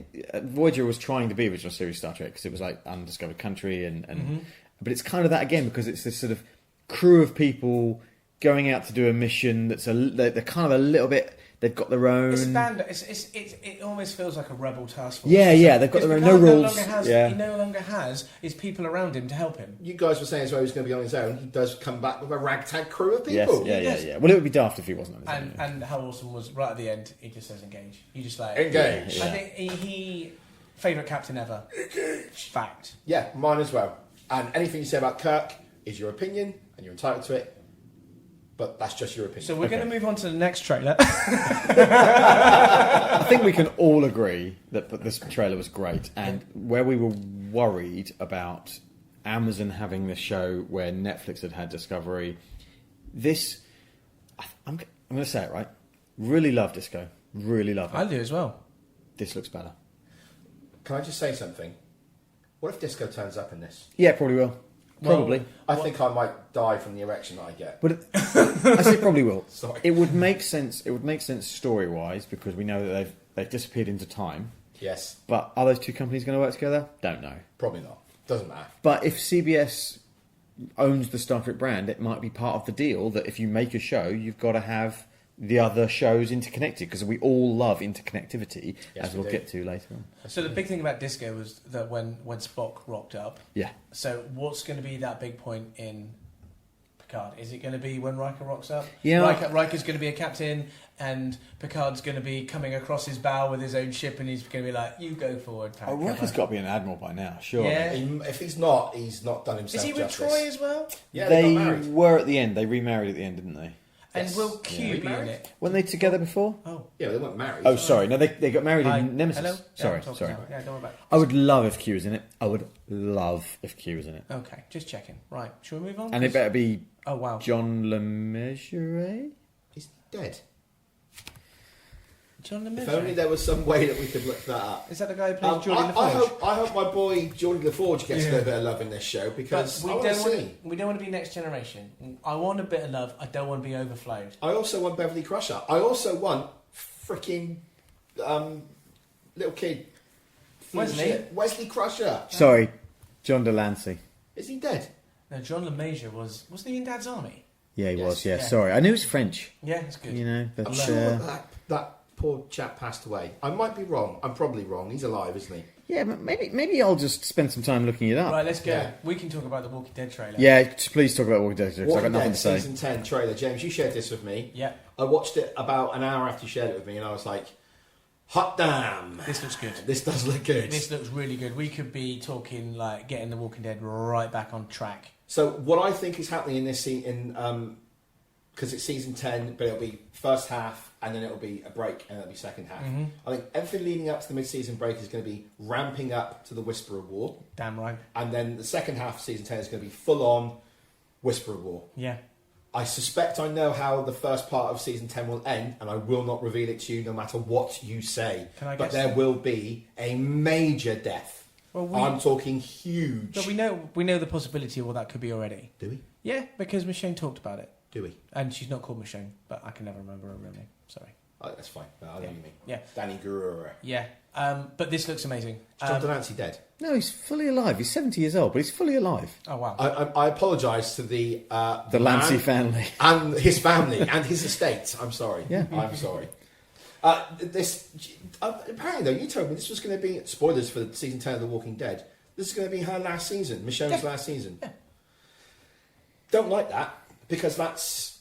Voyager was trying to be original series Star Trek because it was like undiscovered country and But it's kind of that again because it's this sort of crew of people going out to do a mission they're kind of a little bit. They've got their own. It's standard. It almost feels like a rebel task force. Yeah. They've got their own. No rules. He no longer has his people around him to help him. You guys were saying as well he was going to be on his own. He does come back with a ragtag crew of people. Yes, yeah. Well, it would be daft if he wasn't on his own. And how awesome was right at the end? He just says engage. You just like engage. I think he favourite captain ever. Engage. Fact. Yeah, mine as well. And anything you say about Kirk is your opinion, and you're entitled to it. But that's just your opinion. So we're going to move on to the next trailer. I think we can all agree that this trailer was great. And where we were worried about Amazon having the show where Netflix had Discovery, this... I'm going to say it right. Really love Disco. Really love it. I do as well. This looks better. Can I just say something? What if Disco turns up in this? Yeah, probably will. Probably. I think I might die from the erection that I get. But I say probably will. Sorry. It would make sense. It would make sense story-wise because we know that they've disappeared into time. Yes. But are those two companies going to work together? Don't know. Probably not. Doesn't matter. But if CBS owns the Star Trek brand, it might be part of the deal that if you make a show, you've got to have the other shows interconnected because we all love interconnectivity, as we'll get to later on. So the big thing about Disco was that when Spock rocked up. Yeah. So what's going to be that big point in Picard? Is it going to be when Riker rocks up? Yeah. Riker's going to be a captain, and Picard's going to be coming across his bow with his own ship, and he's going to be like, "You go forward." Oh, Riker's got to be an admiral by now, sure. Yeah. If he's not done himself Is he with justice. Troy as well? Yeah, they got married. were at the end. They remarried at the end, didn't they? And Yes. will Q be in Remarried? it? Weren't they together before? Oh. Yeah, they weren't married. Oh, sorry. No, they got married Hi. in Nemesis. Hello? Sorry. Yeah, don't worry about it. I would love if Q was in it. I would love if Q was in it. Okay, just checking. Right, shall we move on? And it better be Oh, wow. John LeMessurier? He's dead. John If only there was some way that we could look that up. Is that the guy who plays Geordie I LaForge? hope my boy Geordie LaForge gets a little bit of love in this show because But I we don't want to be next generation. I want a bit of love. I don't want to be overflowed. I also want Beverly Crusher. I also want freaking little kid. Wesley Crusher. Sorry, John Delancey. Is he dead? No, John LeMessurier wasn't he in Dad's Army? Yeah, he Yes. was. Yeah, Yeah. sorry. I knew he was French. Yeah, it's good. You know, but I'm sure that poor chap passed away. I might be wrong. I'm probably wrong. He's alive, isn't he? yeah, but maybe I'll just spend some time looking it up. Right, let's go. Yeah. We can talk about the Walking Dead trailer. Yeah, please talk about Walking Dead because I've got Walking nothing Dead to say. Season 10 trailer. James, you shared this with me. Yeah. I watched it about an hour after you shared it with me, and I was like, hot damn. This looks good. This does look good. This looks really good. We could be talking like getting the Walking Dead right back on track. So what I think is happening in this scene, because it's season 10, but it'll be first half, and then it'll be a break, and it'll be second half. Mm-hmm. I think everything leading up to the mid-season break is going to be ramping up to the Whisperer War, Damn right. and then the second half of season 10 is going to be full-on Whisperer War. Yeah. I suspect I know how the first part of season 10 will end, and I will not reveal it to you no matter what you say. Can I but guess? there will be a major death. Well, I'm talking huge. But we know the possibility of what that could be already. Do we? Yeah, because Michonne talked about it. Do we? And she's not called Michonne, but I can never remember her real name. Sorry. Oh, that's fine. No, I know what you mean. Yeah. Danny Gurura. Yeah. But this looks amazing. Is John Delancey dead? No, he's fully alive. He's 70 years old, but he's fully alive. Oh, wow. I apologise to the Lancey man family. and his family and his estate. I'm sorry. Yeah. I'm sorry. Apparently though, you told me this was going to be spoilers for season 10 of The Walking Dead. This is going to be her last season, Michonne's last season. Yeah. Don't like that because that's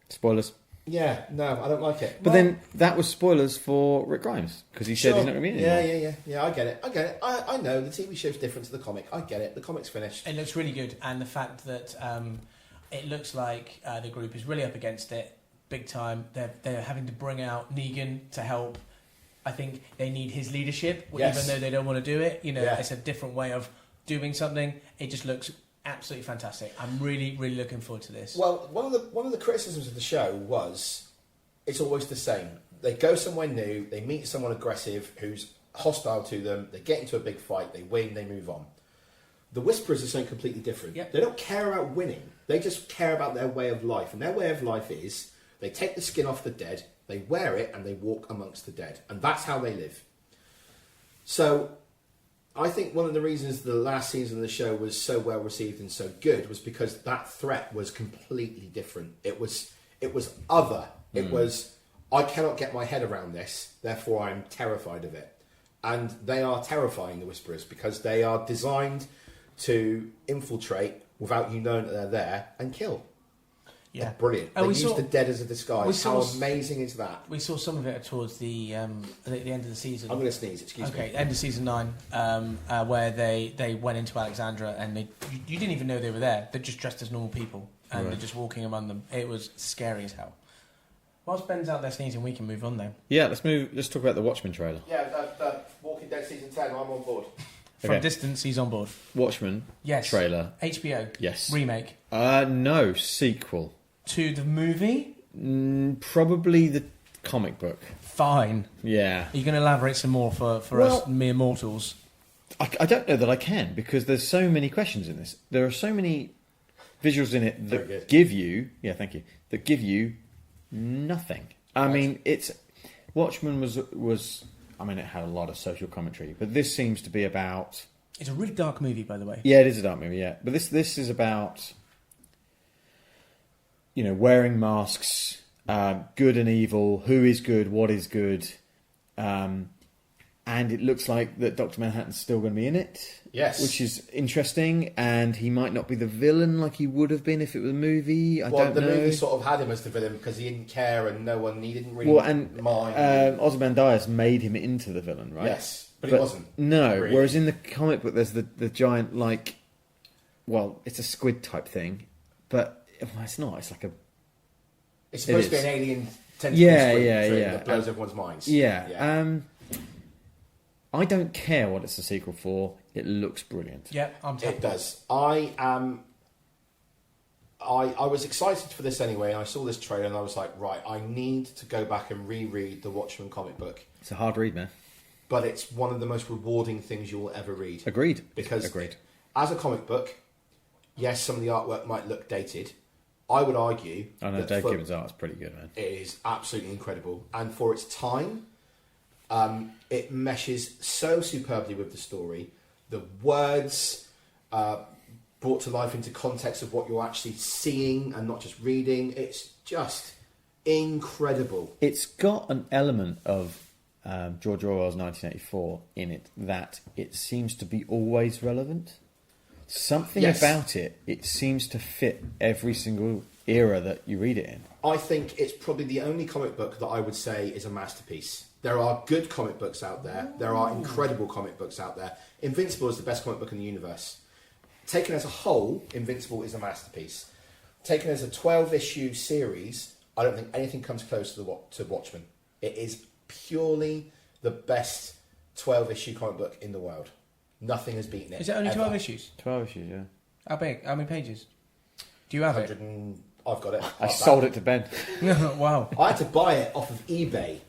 Spoilers. yeah. No, I don't like it. But then that was spoilers for Rick Grimes because he said he's not going to be in it anymore. Yeah. I get it. I know the TV show's different to the comic. I get it. The comic's finished. It looks really good, and the fact that it looks like the group is really up against it, big time. They're having to bring out Negan to help. I think they need his leadership, Yes. even though they don't want to do it. You know, Yeah. it's a different way of doing something. It just looks absolutely fantastic. I'm really, really looking forward to this. Well, one of the criticisms of the show was it's always the same. They go somewhere new, they meet someone aggressive who's hostile to them, they get into a big fight, they win, they move on. The Whisperers are something completely different. Yep. They don't care about winning. They just care about their way of life. And their way of life is they take the skin off the dead, they wear it, and they walk amongst the dead. And that's how they live. So I think one of the reasons the last season of the show was so well received and so good was because that threat was completely different. It was other. It was, I cannot get my head around this, therefore I'm terrified of it. And they are terrifying, the Whisperers, because they are designed to infiltrate without you knowing that they're there and kill. Yeah, They're brilliant. And They we use saw- the dead as a disguise. How saw- amazing is that? We saw some of it towards the end of the season. I'm going to sneeze, excuse me. Okay, end of season 9, where they went into Alexandra and you didn't even know they were there. They're just dressed as normal people and they're just walking among them. It was scary as hell. Whilst Ben's out there sneezing, we can move on though. Yeah, let's talk about the Watchmen trailer. Yeah, the Walking Dead season 10, I'm on board. From Okay. distance, he's on board. Watchmen Yes. trailer. HBO. Yes. Remake. No, sequel. To the movie? Probably the comic book. Fine. Yeah. Are you going to elaborate some more for Well- us mere mortals? I don't know that I can, because there's so many questions in this. There are so many visuals in it Very good. that give you... Yeah, thank you. That give you nothing. I mean, it's... Watchmen was... I mean, it had a lot of social commentary, but this seems to be about... It's a really dark movie, by the way. Yeah, it is a dark movie, yeah. But this is about... wearing masks, good and evil, who is good, what is good, and it looks like that Dr. Manhattan's still going to be in it. Yes. Which is interesting, and he might not be the villain like he would have been if it was a movie. I Well, don't the know. movie sort of had him as the villain because he didn't care and he didn't really mind. Ozymandias made him into the villain, right? Yes, but he wasn't. No, Really. whereas in the comic book there's the giant, like... Well, it's a squid type thing, but it's not. It's like a... It's supposed to be is. an alien tentacle Yeah, squid yeah, thing yeah. that blows everyone's minds. Yeah. I don't care what it's a sequel for. It looks brilliant. Yeah, I'm It does. I was excited for this anyway, and I saw this trailer and I was like, right, I need to go back and reread the Watchmen comic book. It's a hard read, man. But it's one of the most rewarding things you will ever read. Agreed. Because Agreed. as a comic book, yes, some of the artwork might look dated. I would argue I know that Dave for- Gibbons' art's pretty good, man. it is absolutely incredible. And for its time, it meshes so superbly with the story. The words brought to life into context of what you're actually seeing and not just reading. It's just incredible. It's got an element of George Orwell's 1984 in it that it seems to be always relevant. Something Yes. about it seems to fit every single era that you read it in. I think it's probably the only comic book that I would say is a masterpiece. There are good comic books out there. There are incredible comic books out there. Invincible is the best comic book in the universe. Taken as a whole, Invincible is a masterpiece. Taken as a 12-issue series, I don't think anything comes close to Watchmen. It is purely the best 12-issue comic book in the world. Nothing has beaten it. Is it only ever. 12 issues? 12 issues, yeah. How big? How many pages? Do you have it? 100 and... I've got it. I sold it to Ben. Wow. I had to buy it off of eBay.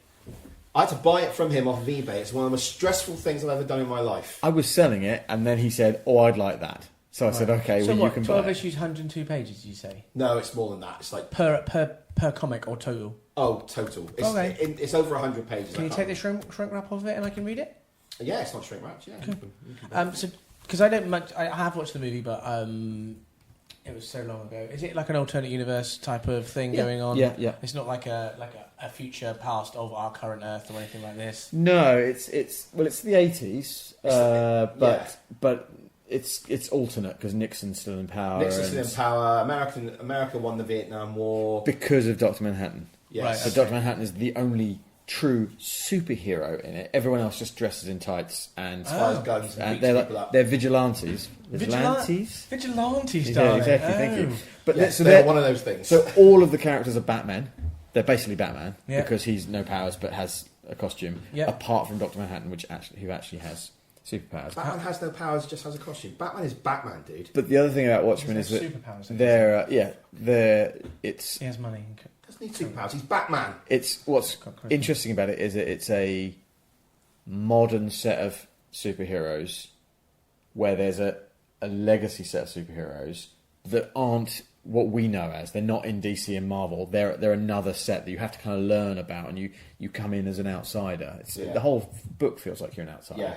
I had to buy it from him off of eBay. It's one of the most stressful things I've ever done in my life. I was selling it, and then he said, "Oh, I'd like that." So I said, "Okay, So well, what, you can 12 buy it." issues, 102 pages, did you say? No, it's more than that. It's like, Per comic or total? total. It's, Okay. it's over 100 pages. Can you take the shrink wrap off of it and I can read it? Yeah, it's not shrink wrapped. Yeah. You can- So, because I don't much, I have watched the movie, but it was so long ago. Is it like an alternate universe type of thing going on? Yeah, yeah. It's not like a future past of our current Earth or anything like this. No, it's the 80s, but it's alternate because Nixon's still in power. Nixon's and in power. America won the Vietnam War. because of Dr. Manhattan. Yes. Right, So okay. Dr. Manhattan is the only true superhero in it. Everyone else just dresses in tights and Fires guns and and beats they're people up. they're vigilantes. Vigilantes. Vigilantes, Yeah, darling. exactly. Thank you. Oh. But Yes, so they're they're one of those things. So all of the characters are Batman. They're basically Batman Yeah. because he's no powers but has a costume. Yeah. Apart from Dr. Manhattan, who actually has superpowers. Batman has no powers, just has a costume. Batman is Batman, dude. But the other thing about Watchmen He's is got that superpowers, it's He has money. Doesn't need superpowers. He's Batman. what's Got charisma. interesting about it is that it's a modern set of superheroes where there's a legacy set of superheroes that aren't what we know as. They're not in DC and Marvel. They're another set that you have to kind of learn about, and you come in as an outsider. Yeah. The whole book feels like you're an outsider. Yeah.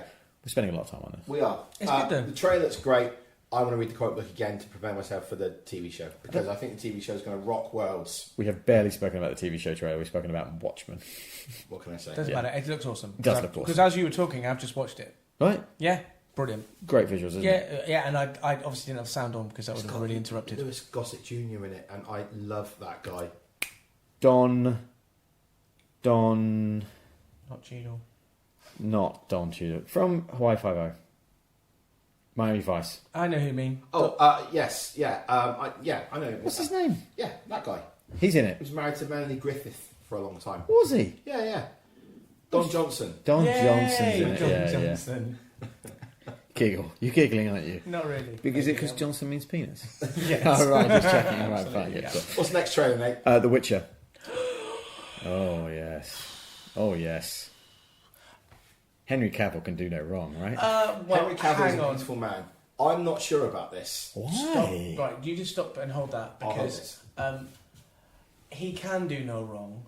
We're spending a lot of time on this. We are. It's good though. The trailer's great. I want to read the comic book again to prepare myself for the TV show because I think the TV show is going to rock worlds. We have barely spoken about the TV show trailer. We've spoken about Watchmen. What can I say? Doesn't matter. It looks awesome. It does look awesome. Because as you were talking, I've just watched it. Right? Yeah, brilliant. Great visuals, isn't it? Yeah, and I obviously didn't have sound on because that would have really interrupted. Lewis Gossett Jr. in it, and I love that guy. Don. Not Cheadle. Not Don Tudor. From Hawaii Five-0. Miami Vice. I know who you mean. Yes, yeah. I know. What's his name? Yeah, that guy. He's in it. He was married to Melanie Griffith for a long time. Was he? Yeah. Don Johnson. Don Yay, Johnson's in it. Don Yeah. Johnson. Giggle. You're giggling, aren't you? Not really. Because Johnson means penis? Yes. Oh, right, just checking. All right, fine. Absolutely, Yeah. yeah. What's the next trailer, mate? The Witcher. Oh, yes. Henry Cavill can do no wrong, right? Well, Henry Cavill is hang a on. beautiful man. I'm not sure about this. Why? Right, you just stop and hold that I'll hold because he can do no wrong,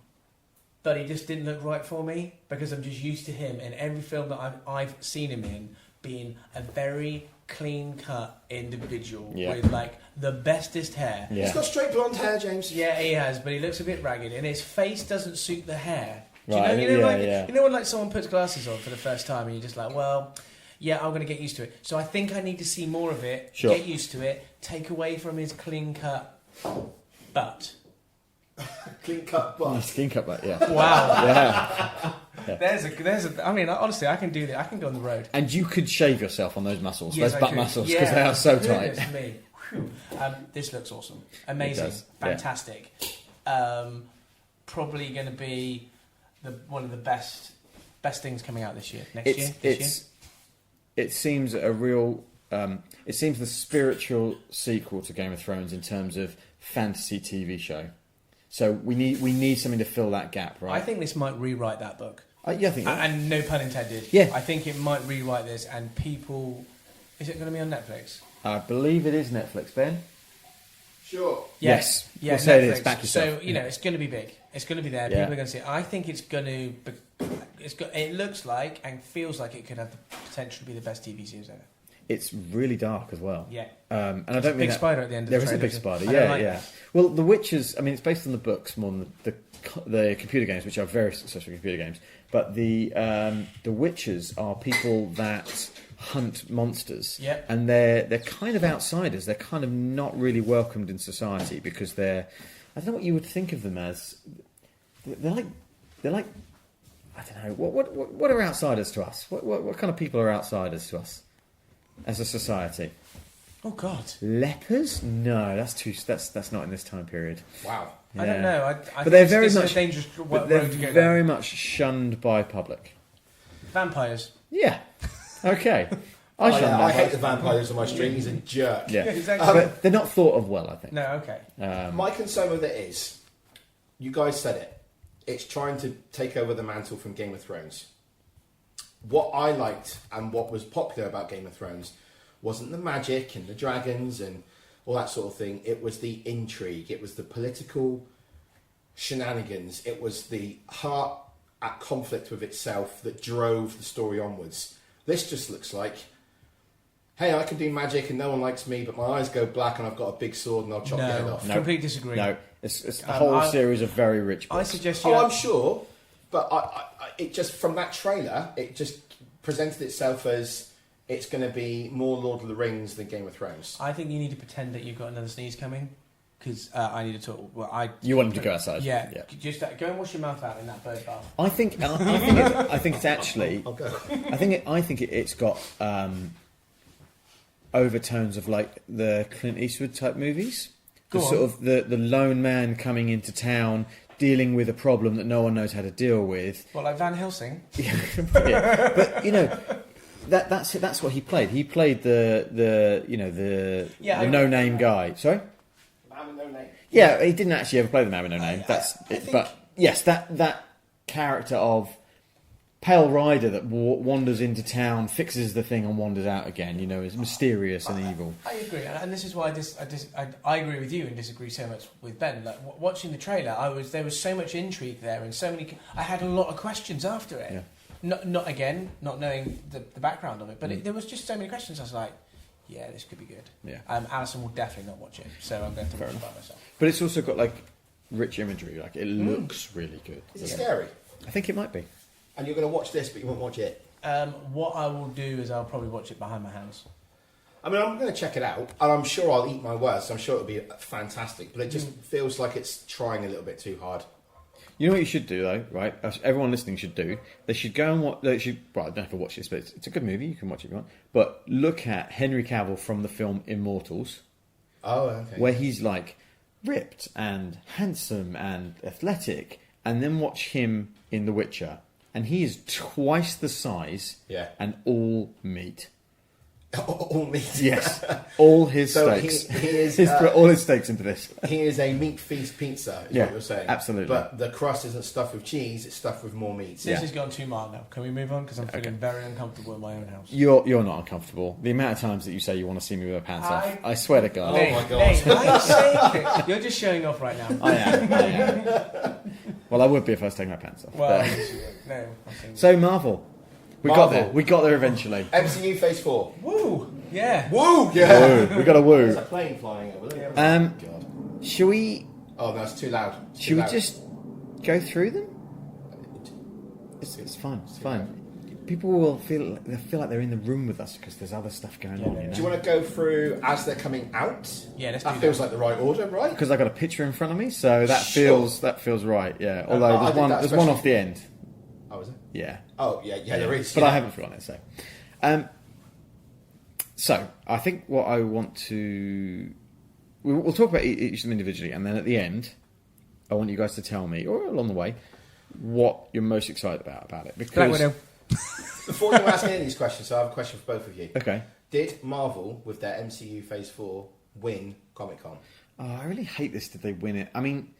but he just didn't look right for me because I'm just used to him in every film that I've seen him in being a very clean-cut individual with like the bestest hair. Yeah. He's got straight blonde hair, James. Yeah, he has, but he looks a bit ragged, and his face doesn't suit the hair. Do Right, you know, yeah, like, yeah. you know when like someone puts glasses on for the first time, and you're just like, well, yeah, I'm going to get used to it. So I think I need to see more of it, Sure. get used to it, take away from his clean-cut butt. Clean cut butt. Skin cut back, yeah. Wow. Yeah. There's a. I mean, honestly, I can do that. I can go on the road. And you could shave yourself on those muscles, Yes, those I butt could. muscles, Yeah. because they are so tight. Goodness me. Whew. This looks awesome. Amazing. does, yeah. Fantastic. Probably going to be one of the best things coming out this year. Next year. It seems a real. It seems the spiritual sequel to Game of Thrones in terms of fantasy TV show. So we need something to fill that gap, right? I think this might rewrite that book. Yeah, I think. And no pun intended. Yeah. I think it might rewrite this, and people. Is it going to be on Netflix? I believe it is Netflix, Ben. Sure. Yes. Yeah, We'll say Netflix. this, back yourself. So it's going to be big. It's going to be there. Yeah. People are going to see it. I think it's going to. It looks like and feels like it could have the potential to be the best TV series ever. It's really dark as well. Yeah. And I don't mean big that, spider at the end of there the is a trailer, big spider. I don't Yeah, like yeah. that. Well, The Witchers. I mean, it's based on the books more than the computer games, which are very successful computer games. But the Witchers are people that hunt monsters. Yeah. And they're kind of outsiders. They're kind of not really welcomed in society because they're. I don't know what you would think of them as. They're like. I don't know. What are outsiders to us? What kind of people are outsiders to us as a society? Oh God. Lepers? No, that's not in this time period. Wow. I don't know. I But think they're very this is much a dangerous But they're road to go very down. much shunned by public. Vampires. Yeah. Okay. I shun hate the vampire who's on my stream. He's a jerk. Yeah. Exactly. But they're not thought of well, I think. No. Okay. My concern with it is, you guys said it. It's trying to take over the mantle from Game of Thrones. What I liked and what was popular about Game of Thrones wasn't the magic and the dragons and all that sort of thing. It was the intrigue. It was the political shenanigans. It was the heart at conflict with itself that drove the story onwards. This just looks like, hey, I can do magic and no one likes me, but my eyes go black and I've got a big sword and I'll chop your head No. off. Completely disagree. No. It's a whole series of very rich I books. suggest you. Oh, I'm sure, but it just from that trailer, it just presented itself as it's going to be more Lord of the Rings than Game of Thrones. I think you need to pretend that you've got another sneeze coming because I need to talk. Well, You want him to go outside? Yeah. Yeah. Just go and wash your mouth out in that bird bath. I think it's actually. I'll go. I think it's got overtones of like the Clint Eastwood type movies. Go The on. sort of the lone man coming into town, dealing with a problem that no one knows how to deal with. Well, like Van Helsing. Yeah. But you know, that's what he played. He played the no name guy. Sorry. Man with no name. Yeah, he didn't actually ever play the man with no name. That's I it. think- But yes, that character of pale rider that wanders into town, fixes the thing, and wanders out again. You know, is mysterious and evil. I agree, and this is why I agree with you and disagree so much with Ben. Like watching the trailer, there was so much intrigue there, and so many. I had a lot of questions after it. Yeah. not knowing the background of it, but there was just so many questions. I was like, yeah, this could be good. Yeah. Alison will definitely not watch it, so I'm going to watch it by myself. But it's also got like rich imagery. Like it looks really good. Is it scary? I think it might be. And you're going to watch this, but you won't watch it. What I will do is I'll probably watch it behind my house. I mean, I'm going to check it out, and I'm sure I'll eat my words. I'm sure it'll be fantastic, but it just feels like it's trying a little bit too hard. You know what you should do though, right? Everyone listening should do. They should go and watch. Well, I don't have to watch this, but it's a good movie. You can watch it if you want. But look at Henry Cavill from the film Immortals. Oh, okay. Where he's like ripped and handsome and athletic, and then watch him in The Witcher, and he is twice the size. Yeah. And all meat. All meat. Yes, all his steaks. He is, He's put all his steaks into this. He is a meat feast pizza, is Yeah, what you're saying. absolutely. But the crust isn't stuffed with cheese, it's stuffed with more meat. This has gone too mild now. Can we move on? Because I'm feeling very uncomfortable in my own house. You're not uncomfortable. The amount of times that you say you want to see me with my pants off, I swear to God. Oh my God. Nate, why are you saying it? You're just showing off right now. I am. Well, I would be if I was taking my pants off. Well, but- no. I think... So Marvel. We got there eventually. MCU Phase 4. Woo! Yeah. Woo! Yeah! Woo. We got a woo. There's a plane flying over there. God. Shall we... Oh, no, it's too loud. Should we just go through them? It's fine. It's fine. People will feel like they're in the room with us because there's other stuff going on. You know? Do you want to go through as they're coming out? Yeah, let's that do feels that. like the right order, right? Because I got a picture in front of me, so that Sure. feels right. Yeah. Although I did that there's one off the end. Oh, is it? Yeah. Oh, yeah, there is. But yeah. I haven't forgotten it. So I think what I want to... We'll talk about each of them individually, and then at the end, I want you guys to tell me, or along the way, what you're most excited about it. Because... Black Widow. Before you ask any of these questions, so I have a question for both of you. Okay. Did Marvel, with their MCU Phase 4, win Comic-Con? Oh, I really hate this. Did they win it? I mean,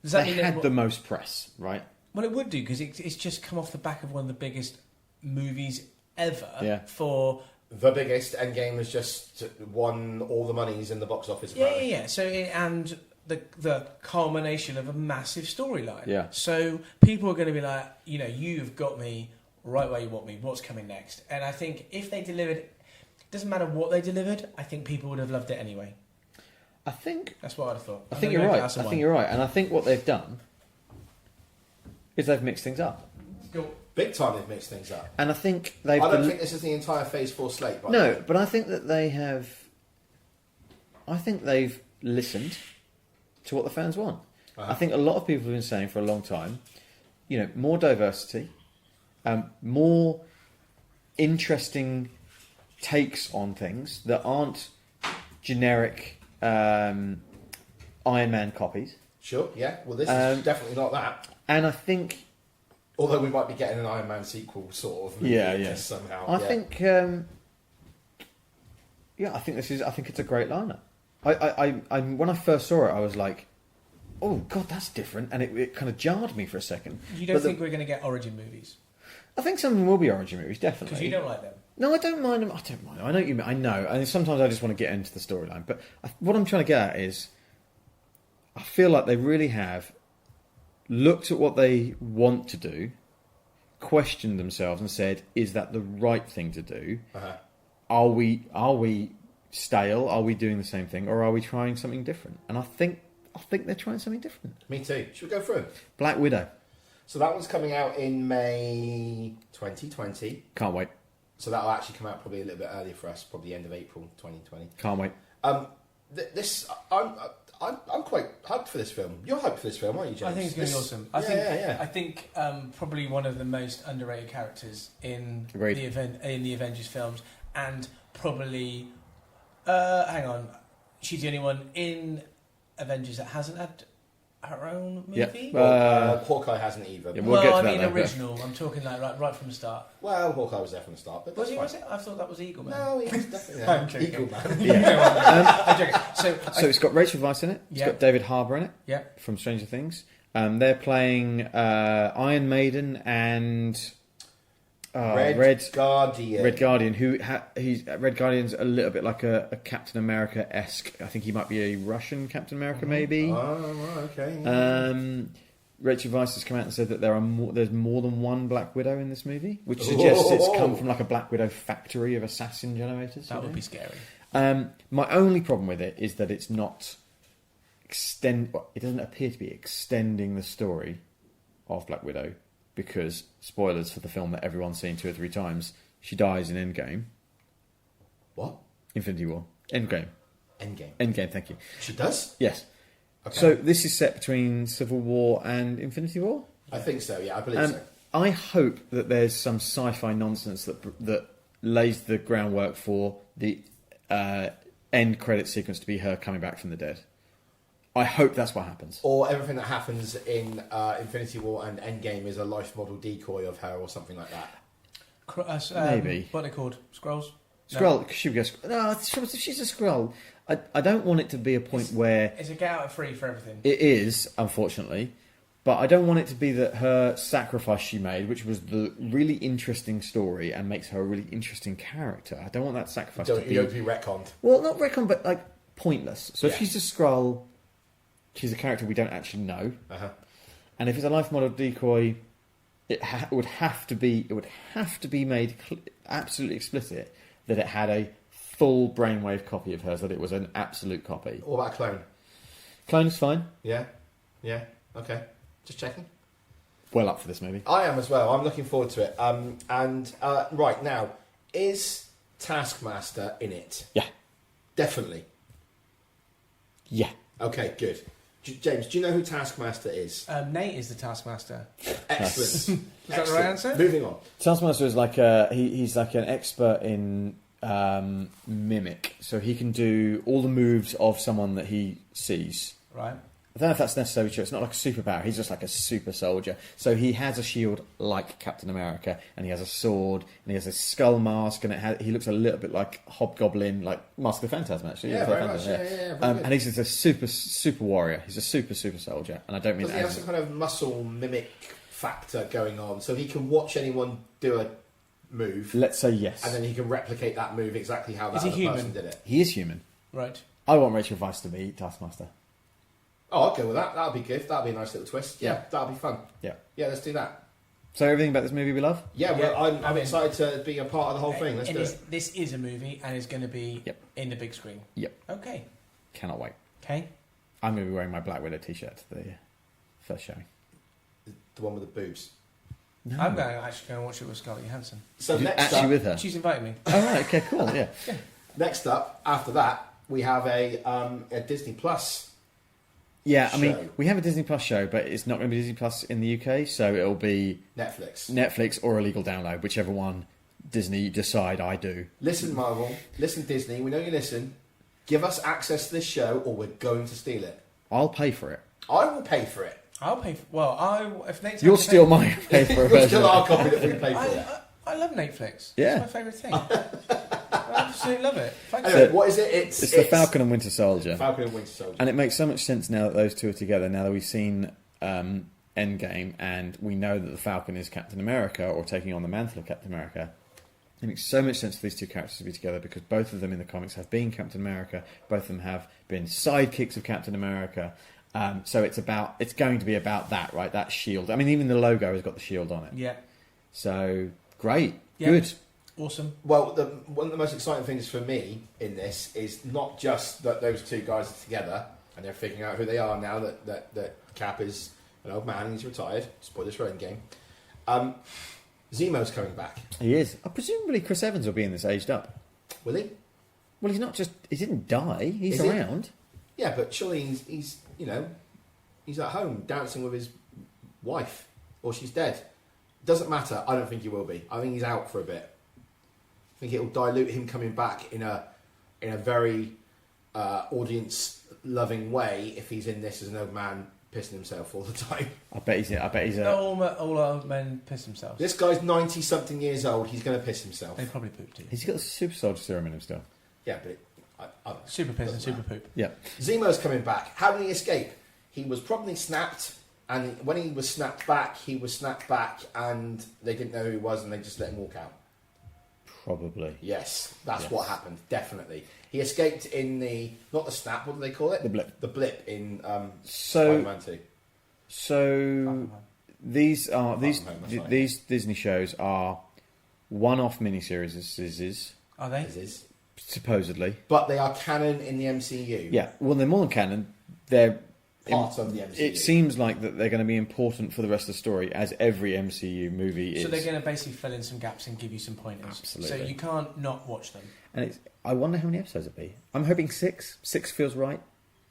Does that they mean had the most press, right? Well, it would do because it's just come off the back of one of the biggest movies ever. Yeah. For The biggest Endgame has just won all the monies in the box office. Apparently. yeah. So and the culmination of a massive storyline. Yeah. So people are going to be like, you've got me right where you want me. What's coming next? And I think if they delivered, it doesn't matter what they delivered. I think people would have loved it anyway. I think That's what I'd have thought. I think you're right. I think you're right, and I think what they've done is they've mixed things up. Big time they've mixed things up. And I think they've... I don't think this is the entire Phase 4 slate. By the No, way. but I think that they have... I think they've listened to what the fans want. Uh-huh. I think a lot of people have been saying for a long time, more diversity, more interesting takes on things that aren't generic Iron Man copies. Sure, yeah. Well, this is definitely not that. And I think... Although we might be getting an Iron Man sequel sort of movie in this somehow. I think I think it's a great lineup. I when I first saw it, I was like, oh God, that's different, and it kind of jarred me for a second. You don't think we're going to get origin movies? I think some of them will be origin movies, definitely. Because you don't like them. No, I don't mind them. I don't mind them. I know what you mean. I know, and sometimes I just want to get into the storyline. But what I'm trying to get at is, I feel like they really have looked at what they want to do, questioned themselves, and said, "Is that the right thing to do? Uh-huh. Are we stale? Are we doing the same thing, or are we trying something different?" And I think they're trying something different. Me too. Should we go through? Black Widow. So that one's coming out in May 2020. Can't wait. So that'll actually come out probably a little bit earlier for us, probably end of April 2020. Can't wait. I'm quite hyped for this film. You're hyped for this film, aren't you, James? I think it's going to be awesome. I think probably one of the most underrated characters in Agreed. in the Avengers films, and probably she's the only one in Avengers that hasn't had her own movie. Hawkeye hasn't either. Yeah, we'll get to I that mean later. original. I'm talking like right from the start. Well, Hawkeye was there from the start, but Was that's he? fine. Was it? I thought that was Eagle Man. No, he was definitely I'm there. joking. Eagle Man. Yeah. I'm joking. So it's got Rachel Weisz in it. It's got David Harbour in it. Yeah. From Stranger Things. They're playing Iron Maiden and Red Guardian. Red Guardian. Red Guardian's a little bit like a Captain America-esque. I think he might be a Russian Captain America, maybe. Oh, right, okay. Yeah. Rachel Weisz has come out and said that there's more than one Black Widow in this movie, which suggests it's come from like a Black Widow factory of assassin generators. That would be scary. My only problem with it is that it's not it doesn't appear to be extending the story of Black Widow, because spoilers for the film that everyone's seen 2 or 3 times, she dies in Endgame. What? Infinity War. Endgame. Endgame, thank you. She does? Yes. Okay. So this is set between Civil War and Infinity War? I think so, yeah, I believe so. I hope that there's some sci-fi nonsense that lays the groundwork for the end credit sequence to be her coming back from the dead. I hope that's what happens. Or everything that happens in Infinity War and Endgame is a life model decoy of her or something like that. Maybe. What are they called? Skrulls? Skrull. No. She would go, no, she's a Skrull. I don't want it to be a point where... It's a get out of free for everything. It is, unfortunately. But I don't want it to be that her sacrifice she made, which was the really interesting story and makes her a really interesting character. I don't want that sacrifice to be... You don't be retconned. Well, not retconned, but like pointless. So Yeah. if she's a Skrull, she's a character we don't actually know. Uh-huh. And if it's a life model decoy, it would have to be made absolutely explicit that it had a full brainwave copy of hers, that it was an absolute copy. What about a clone? Clone is fine. Yeah? Yeah? Okay. Just checking. Well up for this movie. I am as well. I'm looking forward to it. Right now, is Taskmaster in it? Yeah. Definitely. Yeah. Okay, good. James, do you know who Taskmaster is? Nate is the Taskmaster. Excellent. Is that the right answer? Moving on. Taskmaster is like he's like an expert in mimic, so he can do all the moves of someone that he sees. Right. I don't know if that's necessarily true. It's not like a superpower. He's just like a super soldier. So he has a shield like Captain America, and he has a sword, and he has a skull mask, and he looks a little bit like Hobgoblin, like Mask of the Phantasm, actually. Yeah, very much. Yeah. Very and he's just a super warrior. He's a super soldier, and I don't mean Does he have some kind of muscle mimic factor going on, so he can watch anyone do a move? Let's say yes. And then he can replicate that move exactly how that other person did it. He is human. Right. I want Rachel Weisz to be Taskmaster. Oh, I'll go with that. That'll be good. That'll be a nice little twist. Yeah, that'll be fun. Yeah. Yeah, let's do that. So everything about this movie we love? Yeah, Yeah, well, I'm I mean- excited to be a part of the whole thing. Let's do it. This is a movie and it's going to be Yep. in the big screen. Yep. Okay. Cannot wait. Okay. I'm going to be wearing my Black Widow t-shirt to the first showing. The one with the boobs. No. I'm going to actually go and watch it with Scarlett Johansson. So You're next actually up, with her? She's invited me. Oh, right, okay, cool, yeah. next up, after that, we have a Disney Plus. Yeah, I mean, Show. we have a Disney Plus show, but it's not going to be Disney Plus in the UK, so it'll be Netflix. or a legal download, whichever one Disney decide I do. Listen, Marvel. Listen, Disney. We know you listen. Give us access to this show, or we're going to steal it. I'll pay for it. I will pay for it. I'll pay for... Well, if Nate's... You'll steal my pay for a We'll version. steal our copy that we pay for it. I love Netflix. Yeah. It's my favourite thing. I absolutely love it. Thanks. Anyway, what is it? It's the Falcon and Winter Soldier. Falcon and Winter Soldier. And it makes so much sense now that those two are together, now that we've seen Endgame, and we know that the Falcon is Captain America, or taking on the mantle of Captain America. It makes so much sense for these two characters to be together, because both of them in the comics have been Captain America, both of them have been sidekicks of Captain America. So it's going to be about that, right? That shield. I mean, even the logo has got the shield on it. Yeah. So, great. Yeah. Good. Awesome. Well, one of the most exciting things for me in this is not just that those two guys are together and they're figuring out who they are now that Cap is an old man and he's retired. Spoilers for Endgame. Zemo's coming back. He is. Presumably Chris Evans will be in this aged up. Will he? Well, he's not just... He didn't die. He's Is he? around. Yeah, but surely he's at home dancing with his wife, or she's dead. Doesn't matter. I don't think he will be. I think he's out for a bit. I think it'll dilute him coming back in a very audience loving way if he's in this as an old man pissing himself all the time. I bet he's All old men piss themselves. This guy's 90 something years old. He's going to piss himself. They probably poop too. He's got the super soldier serum in him still. Yeah, but I don't know. Super piss and Doesn't super matter. poop. Yeah. Zemo's coming back. How did he escape? He was probably snapped, and when he was snapped back, and they didn't know who he was, and they just let him walk out. Probably. Yes, that's Yes. what happened. Definitely, he escaped in not the snap. What do they call it? The blip. The blip in So Spider-Man 2. So these Home, that's right. these Disney shows are one-off miniseries. Are they? This is. Supposedly. But they are canon in the MCU. Yeah. Well, they're more than canon. They're Part of the MCU. It seems like that they're going to be important for the rest of the story, as every MCU movie is. So they're going to basically fill in some gaps and give you some pointers. Absolutely. So you can't not watch them. And I wonder how many episodes it'll be. I'm hoping 6. 6 feels right.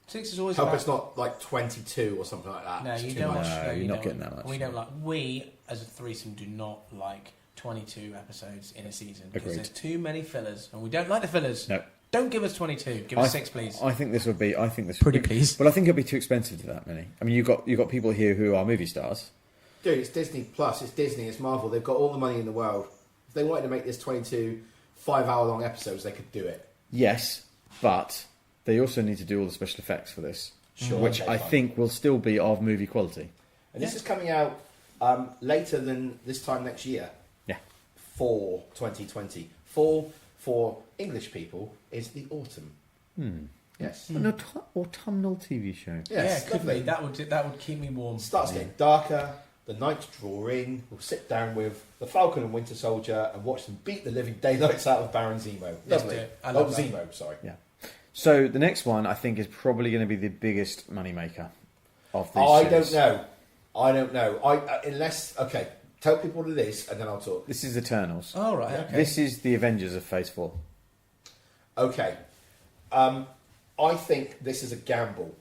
6 is always Hope about... it's not like 22 or something like that. No, It's you too don't. much. No, you're not getting that much. We don't like. We as a threesome do not like 22 episodes in a season because Agreed. there's too many fillers, and we don't like the fillers. No. Don't give us 22. Give us 6, please. I think this would be. Pretty please. Well, I think it'd be too expensive to that many. I mean, you've got people here who are movie stars. Dude, it's Disney Plus, it's Disney, it's Marvel. They've got all the money in the world. If they wanted to make this 22 5-hour-long episodes, they could do it. Yes, but they also need to do all the special effects for this, Sure, which okay, I fine. think will still be of movie quality. And this is coming out later than this time next year. Yeah. For 2020. Fall for English people is the autumn. Yes. An autumnal TV show. Yes, yeah, could lovely. be. That would keep me warm. Starts getting darker. The nights draw in. We'll sit down with the Falcon and Winter Soldier and watch them beat the living daylights out of Baron Zemo. Let's Lovely. do it. I love that. Zemo, sorry. Yeah. So the next one, I think, is probably going to be the biggest moneymaker of these. I shows. don't know. Unless okay, tell people what it is and then I'll talk. This is Eternals. Oh right. Okay. This is the Avengers of Phase 4. Okay. I think this is a gamble.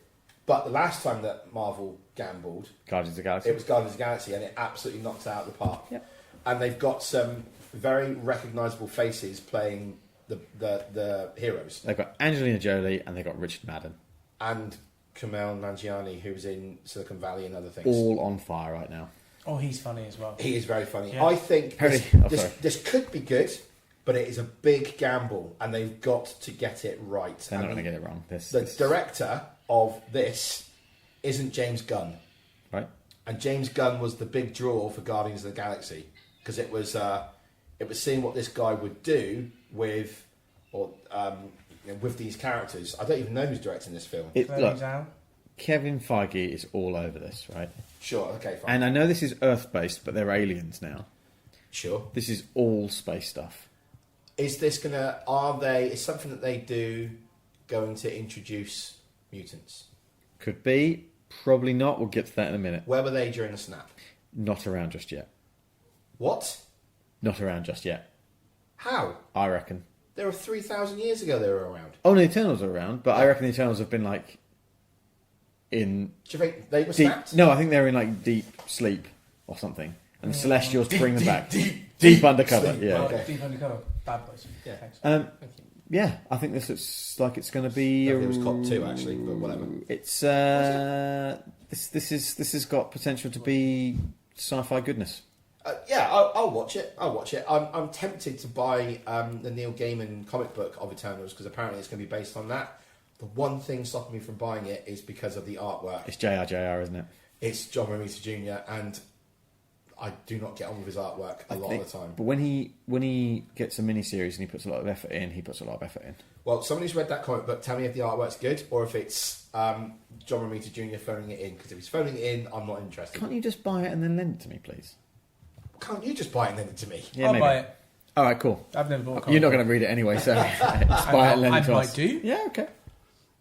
But the last time that Marvel gambled, Guardians of the Galaxy. it was Guardians of the Galaxy and it absolutely knocked it out of the park. Yep. And they've got some very recognisable faces playing the heroes. They've got Angelina Jolie and they've got Richard Madden. And Kumail Nanjiani, who was in Silicon Valley and other things. All on fire right now. Oh, he's funny as well. He is very funny. Yeah. I think Sorry. this could be good, but it is a big gamble, and they've got to get it right. They're not And going to get it wrong. the director of this isn't James Gunn, Right? and James Gunn was the big draw for Guardians of the Galaxy because it was seeing what this guy would do with with these characters. I don't even know who's directing this film. Chloe Look, Zhao. Kevin Feige is all over this, right? Sure, okay, fine. And I know this is Earth-based, but they're aliens now. Sure. This is all space stuff. Is this is something that they do going to introduce mutants? Could be. Probably not. We'll get to that in a minute. Where were they during the snap? Not around just yet. What? Not around just yet. How? I reckon. There were 3,000 years ago they were around. Oh, no, the Eternals are around, but I reckon the Eternals have been like in Do you think they were deep. snapped? No, I think they're in like deep sleep or something, and the Celestials bring them back. Deep undercover. sleep. Yeah. Okay. Deep undercover. Bad boys. Yeah. Thanks. Yeah, I think this looks like it's going to be. I think it was Cop 2 actually, but whatever. It's this has got potential to be sci-fi goodness. Yeah, I'll watch it. I'm tempted to buy the Neil Gaiman comic book of Eternals because apparently it's going to be based on that. The one thing stopping me from buying it is because of the artwork. It's JRJR, isn't it? It's John Romita Jr. and I do not get on with his artwork a lot of the time. But when he gets a miniseries and he puts a lot of effort in, he puts a lot of effort in. Well, somebody who's read that comic book, tell me if the artwork's good or if it's John Romita Jr. phoning it in. Because if he's phoning it in, I'm not interested. Can't you just buy it and then lend it to me, please? Can't you just buy it and lend it to me? Yeah, I'll maybe. buy it. All right, cool. I've never bought a comic You're not book. going to read it anyway, so just buy it and lend it to I us. might do. Yeah, okay.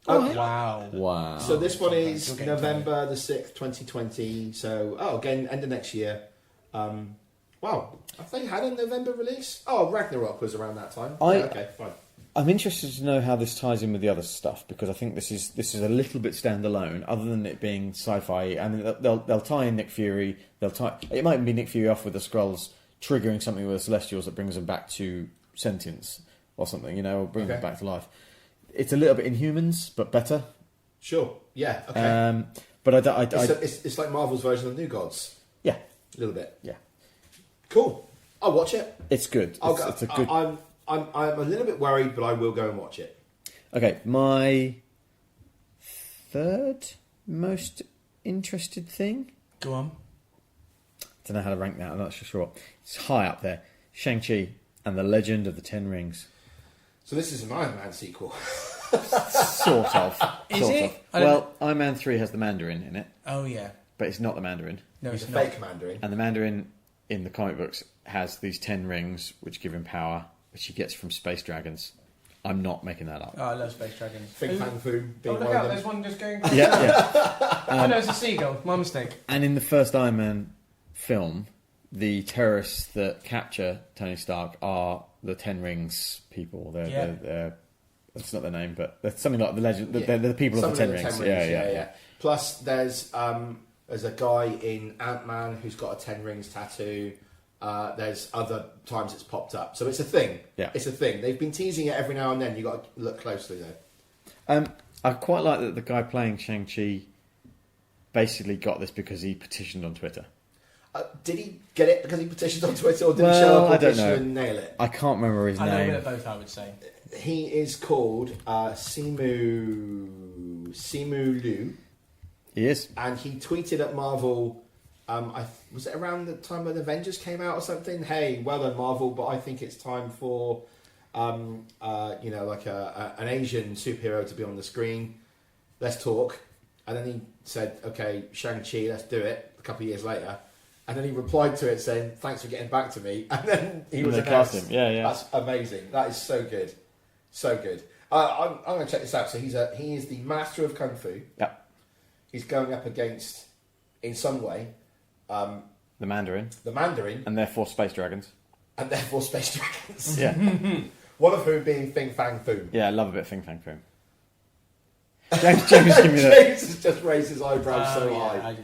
Okay. Wow. Wow. So this one is You're getting November the 6th, 2020. So, again, end of next year. Wow. Have they had a November release? Oh, Ragnarok was around that time. Yeah, okay, fine. I'm interested to know how this ties in with the other stuff because I think this is a little bit standalone, other than it being sci-fi. I mean, they'll tie in Nick Fury. It might be Nick Fury off with the Skrulls triggering something with the Celestials that brings them back to sentience or something, or brings them back to life. It's a little bit Inhumans, but better. Sure. Yeah, okay. But It's like Marvel's version of New Gods. yeah, A little bit. yeah, Cool. I'll watch it. it's good. It's a good. I'm a little bit worried, but I will go and watch it. Okay, my third most interested thing. Go on. Don't know how to rank that. I'm not sure. It's high up there. Shang-Chi and the Legend of the Ten Rings. So this is an Iron Man sequel. Sort of. Is sort it? of. I don't Well, Iron Man 3 has the Mandarin in it. Oh yeah. but it's not the Mandarin. No, He's it's a not. fake Mandarin. And the Mandarin in the comic books has these 10 rings which give him power, which he gets from space dragons. I'm not making that up. Oh, I love space dragons. Fing Fang Foom Oh, being look one out! of There's them. one just going. Yeah. Oh no, it's a seagull. My mistake. And in the first Iron Man film, the terrorists that capture Tony Stark are the 10 Rings people. They're that's not their name, but they're something like the legend. Yeah. They're the people Some of the 10 them Rings. 10 yeah. Plus, there's a guy in Ant-Man who's got a 10 Rings tattoo. There's other times it's popped up, so it's a thing. Yeah, it's a thing. They've been teasing it every now and then. You got to look closely though. I quite like that the guy playing Shang-Chi basically got this because he petitioned on Twitter. Did he get it because he petitioned on Twitter, or did Well, he show up I on don't petition know. and nail it? I can't remember his I know a name. bit of both. I would say. He is called Simu Liu, He is. and he tweeted at Marvel. Was it around the time when Avengers came out or something? Hey, well done, Marvel, but I think it's time for an Asian superhero to be on the screen. Let's talk. And then he said, "Okay, Shang-Chi, let's do it." A couple of years later, and then he replied to it saying, "Thanks for getting back to me." And then he was They announced. cast him. Yeah. That's amazing. That is so good, so good. I'm going to check this out. So he is the master of kung fu. Yep. He's going up against, in some way, The Mandarin. the Mandarin, And therefore space dragons. and therefore space dragons. Yeah. One of whom being Fing Fang Foom. Yeah, I love a bit of Fing Fang Foom. James, give me that. James has just raised his eyebrows so high.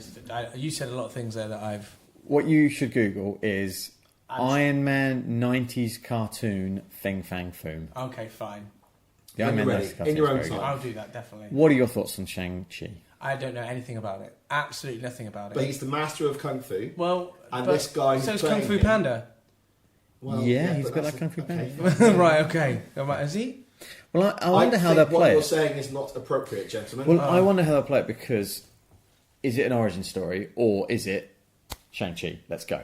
You said a lot of things there that I've. What you should Google is Iron Man 90s cartoon Fing Fang Foom. Okay, fine. The When Iron you're Man ready, 90s cartoon in your is own very time. good. I'll do that definitely. What are your thoughts on Shang-Chi? I don't know anything about it. Absolutely nothing about it. But he's the master of kung fu. well, And but- this guy who's So it's Kung playing Fu him- Panda. Well, Yeah, he's but got that's that Kung Fu okay. Panda. Right. Okay. Is he? Well, I wonder how think they'll what play you're it. saying is not appropriate, gentlemen. Well, I wonder how they'll play it because is it an origin story or is it Shang-Chi? Let's go.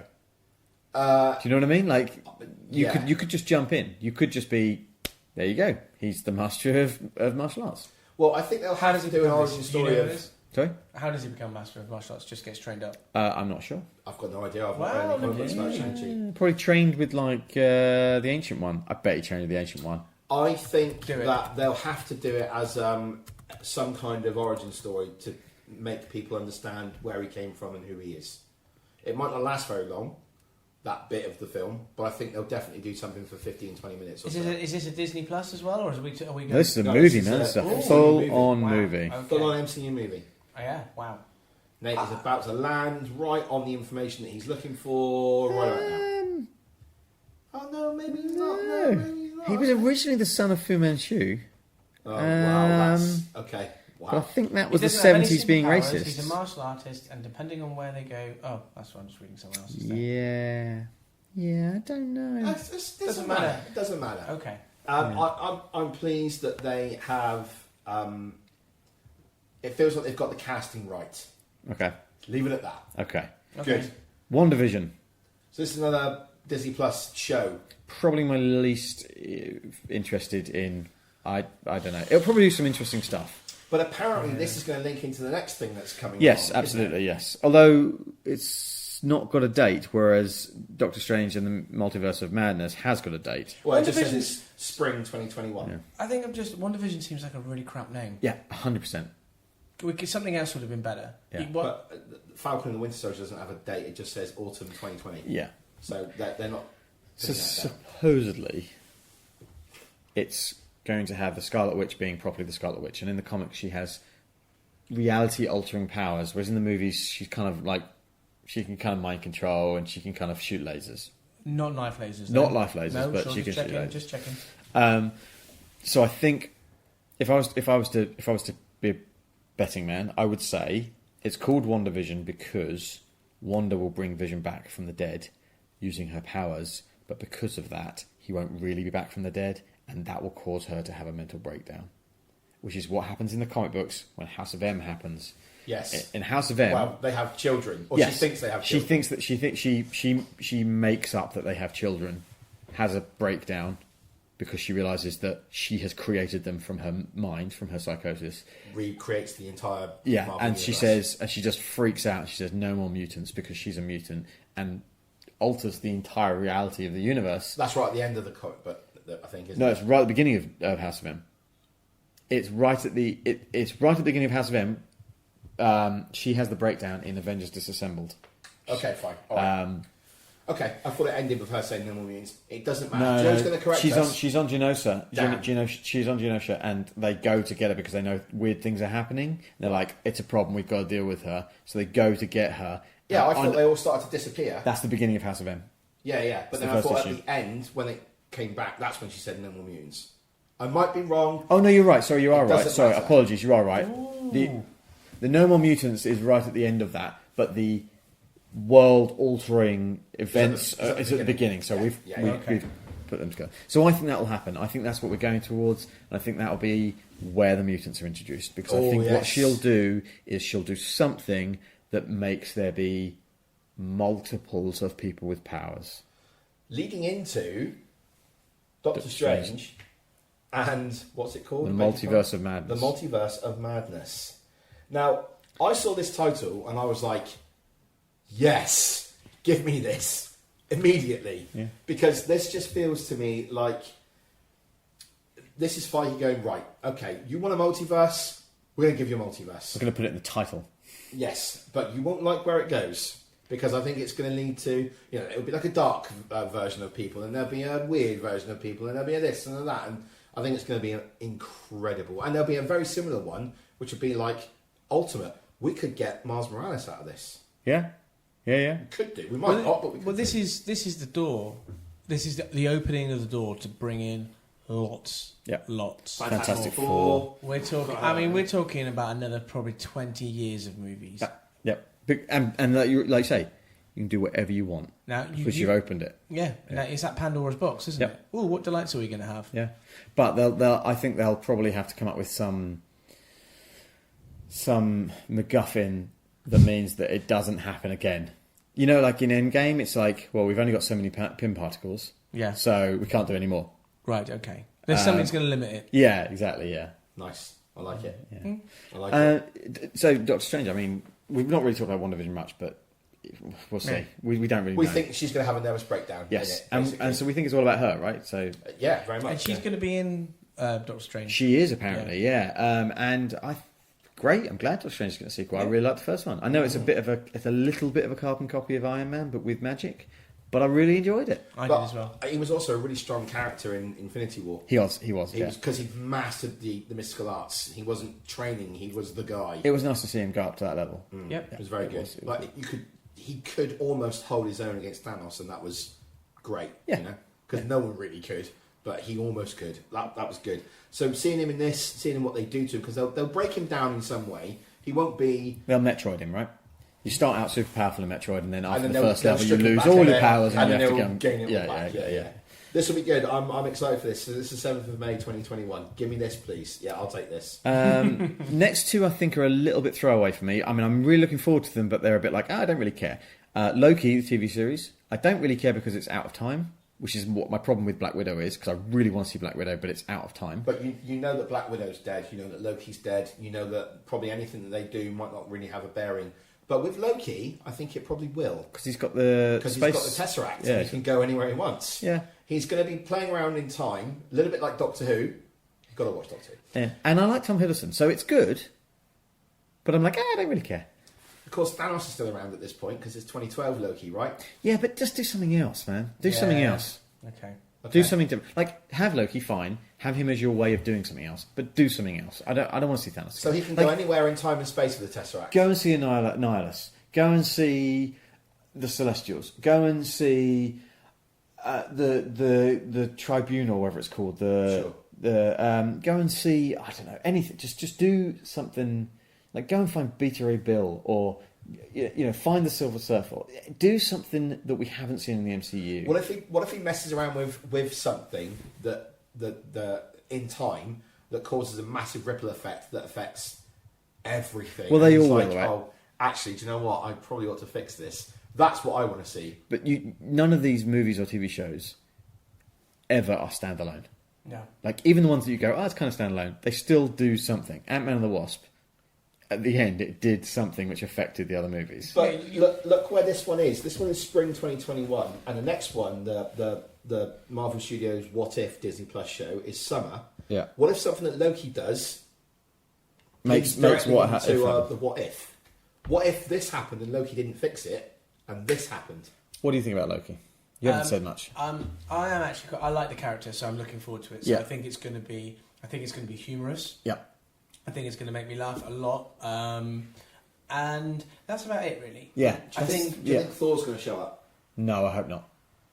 Do you know what I mean? Like, you yeah. could just jump in. You could just be, there you go. He's the master of martial arts. Well, I think they'll have to do an origin story of... Sorry? How does he become master of martial arts? Just gets trained up. I'm not sure. I've got no idea. I've Wow, not read any look comics at about you. Shang-Chi. Probably trained with like the ancient one. I bet he trained with the ancient one. I think Do it. that they'll have to do it as some kind of origin story to make people understand where he came from and who he is. It might not last very long, that bit of the film, but I think they'll definitely do something for 15, 20 minutes or so. Is this a Disney Plus as well, or are we going? This is a No, movie, this is man. a- It's a Ooh, full-on Wow. movie. Okay. Full on MCU movie. Oh, yeah. Wow. Nate is about to land right on the information that he's looking for right about now. Oh no, maybe he's not. No, maybe he's not. He was originally the son of Fu Manchu, Oh wow, that's okay. but I Wow. think that He was the doesn't have any 70s being superpowers, racist. He's a martial artist, and depending on where they go, that's what I'm just reading someone else's thing. Yeah, I don't know. It doesn't Doesn't matter. matter. It doesn't matter. Okay. I'm pleased that they have. It feels like they've got the casting right. Okay, Leave it at that. okay. Okay. Good. WandaVision, So this is another Disney Plus show. probably my least interested in. I don't know. It'll probably do some interesting stuff. But apparently, this is going to link into the next thing that's coming. Yes, on, isn't absolutely, it? yes. Although it's not got a date, whereas Doctor Strange and the Multiverse of Madness has got a date. Well, it just says WandaVision's- it's spring 2021. Yeah. I think WandaVision seems like a really crap name. Yeah, 100%. Something else would have been better. Yeah. What? But Falcon and the Winter Soldier doesn't have a date. It just says autumn 2020. Yeah. So they're not. So putting that down. supposedly, it's going to have the Scarlet Witch being properly the Scarlet Witch, and in the comics she has reality-altering powers, whereas in the movies she's kind of like she can kind of mind control and she can kind of shoot lasers. Not knife lasers. Not no. life lasers, No, but sure, she can just shoot checking, lasers. Just checking. So I think if I was to be a betting man, I would say it's called WandaVision because Wanda will bring Vision back from the dead using her powers, but because of that, he won't really be back from the dead, and that will cause her to have a mental breakdown, which is what happens in the comic books when House of M happens. Yes. In House of M, Well, they have children, or yes, she thinks they have She children. thinks that she makes up that they have children, has a breakdown, because she realizes that she has created them from her mind, from her psychosis. Recreates the entire Yeah, Marvel and she universe. says, and she just freaks out. She says, "No more mutants," because she's a mutant, and alters the entire reality of the universe. That's right at the end of the comic, but I think isn't No, it? it's right at the beginning of House of M. It's right at the beginning of House of M. She has the breakdown in Avengers Disassembled. Okay, fine. All right. Okay, I thought it ended with her saying no more mutants. It doesn't matter. No, Joe's going to correct us. she's on Genosha. Damn. She's on Genosha, and they go together because they know weird things are happening. They're like, it's a problem. We've got to deal with her. So they go to get her. Yeah, I thought they all started to disappear. That's the beginning of House of M. Yeah. But It's then the I first thought issue. at the end, when it came back, that's when she said no more mutants. I might be wrong. Oh no, you're right. Sorry, you are right. doesn't Sorry, matter. apologies. You are right. The No More Mutants is right at the end of that, but the world-altering events is at the beginning. So we've put them together. So I think that will happen. I think that's what we're going towards, and I think that will be where the mutants are introduced. Because I think what she'll do is she'll do something that makes there be multiples of people with powers. Leading into Doctor Strange and what's it called? The Multiverse of Madness. The Multiverse of Madness. Now, I saw this title and I was like, yes, give me this immediately. Yeah. Because this just feels to me like this is Feige going, right, okay, you want a multiverse? We're going to give you a multiverse. We're going to put it in the title. Yes, but you won't like where it goes. Because I think it's going to lead to, it'll be like a dark version of people, and there'll be a weird version of people, and there'll be a this and a that, and I think it's going to be incredible. And there'll be a very similar one, which would be like Ultimate. We could get Miles Morales out of this. Yeah. We could do. We might not, but we could. Well, this is the door. This is the opening of the door to bring in lots. Fantastic Four. We're talking. I mean, we're talking about another probably 20 years of movies. Yep. And like you say, you can do whatever you want Now because you've opened it. Yeah. Now, it's that Pandora's box, isn't it? Oh, what delights are we going to have? Yeah, but I think they'll probably have to come up with some MacGuffin that means that it doesn't happen again. Like in Endgame, it's like, well, we've only got so many pin particles, so we can't do any more. Right. Okay. There's something's going to limit it. Yeah. Exactly. Yeah. Nice. I like it. Yeah. I like it. So Doctor Strange. I mean, we've not really talked about WandaVision much, but we'll see. Yeah. We don't really. We know. think she's going to have a nervous breakdown. Yes, in it, and so we think it's all about her, right? So yeah, very much. And she's going to be in Doctor Strange. she is apparently, yeah. And great. I'm glad Doctor Strange is getting a sequel. I really like the first one. I know it's a little bit of a carbon copy of Iron Man, but with magic. But I really enjoyed it. I did as well. He was also a really strong character in Infinity War. He was. Because he'd mastered the mystical arts. He wasn't training. He was the guy. It was nice to see him go up to that level. Yep. It was very good. He could almost hold his own against Thanos, and that was great. Yeah. Because no one really could, but he almost could. That was good. So seeing him in this, seeing him what they do to him, because they'll break him down in some way. He won't be. They'll Metroid him, right? You start out super powerful in Metroid, and then after the first they'll level, you strip him lose back all a your bit, powers, and you then have to they'll go. gain it all back. Yeah. This will be good. I'm excited for this. So this is 7th of May 2021. Give me this, please. Yeah, I'll take this. Next two, I think, are a little bit throwaway for me. I mean, I'm really looking forward to them, but they're a bit like, I don't really care. Loki, the TV series, I don't really care because it's out of time, which is what my problem with Black Widow is, because I really want to see Black Widow, but it's out of time. But you know that Black Widow's dead. You know that Loki's dead. You know that probably anything that they do might not really have a bearing. But with Loki, I think it probably will. Because he's got the Because space... he's got the Tesseract. Yeah. And he can go anywhere he wants. Yeah. He's going to be playing around in time, a little bit like Doctor Who. You've got to watch Doctor Who. Yeah. And I like Tom Hiddleston, so it's good. But I'm like, I don't really care. Of course, Thanos is still around at this point because it's 2012 Loki, right? Yeah, but just do something else, man. Do something else. Okay. Do something different. Like, have Loki, fine. Have him as your way of doing something else. But do something else. I don't want to see Thanos. So he can go anywhere in time and space with the Tesseract. Go and see Nihilus. Go and see the Celestials. Go and see the Tribunal, whatever it's called. Go and see, I don't know, anything. Just do something. Like, go and find Beta Ray Bill, or find the Silver Surfer. Do something that we haven't seen in the MCU. What if he messes around with something that in time that causes a massive ripple effect that affects everything? Well, they And all he's will, right? Oh, actually, do you know what? I probably ought to fix this. That's what I want to see. But none of these movies or TV shows ever are standalone. No. Like, even the ones that you go, it's kind of standalone, they still do something. Ant-Man and the Wasp, at the end, it did something which affected the other movies. But look where this one is. This one is spring 2021, and the next one, the Marvel Studios What If Disney Plus show, is summer. Yeah. What if something that Loki does Makes directly what into happen. the what if? What if this happened and Loki didn't fix it, and this happened? What do you think about Loki? You haven't said much. I am actually. I like the character, so I'm looking forward to it. So Yeah. I think it's going to be. I think it's going to be humorous. Yeah. I think it's going to make me laugh a lot. And that's about it, really. Yeah. Do you think Thor's going to show up? No, I hope not.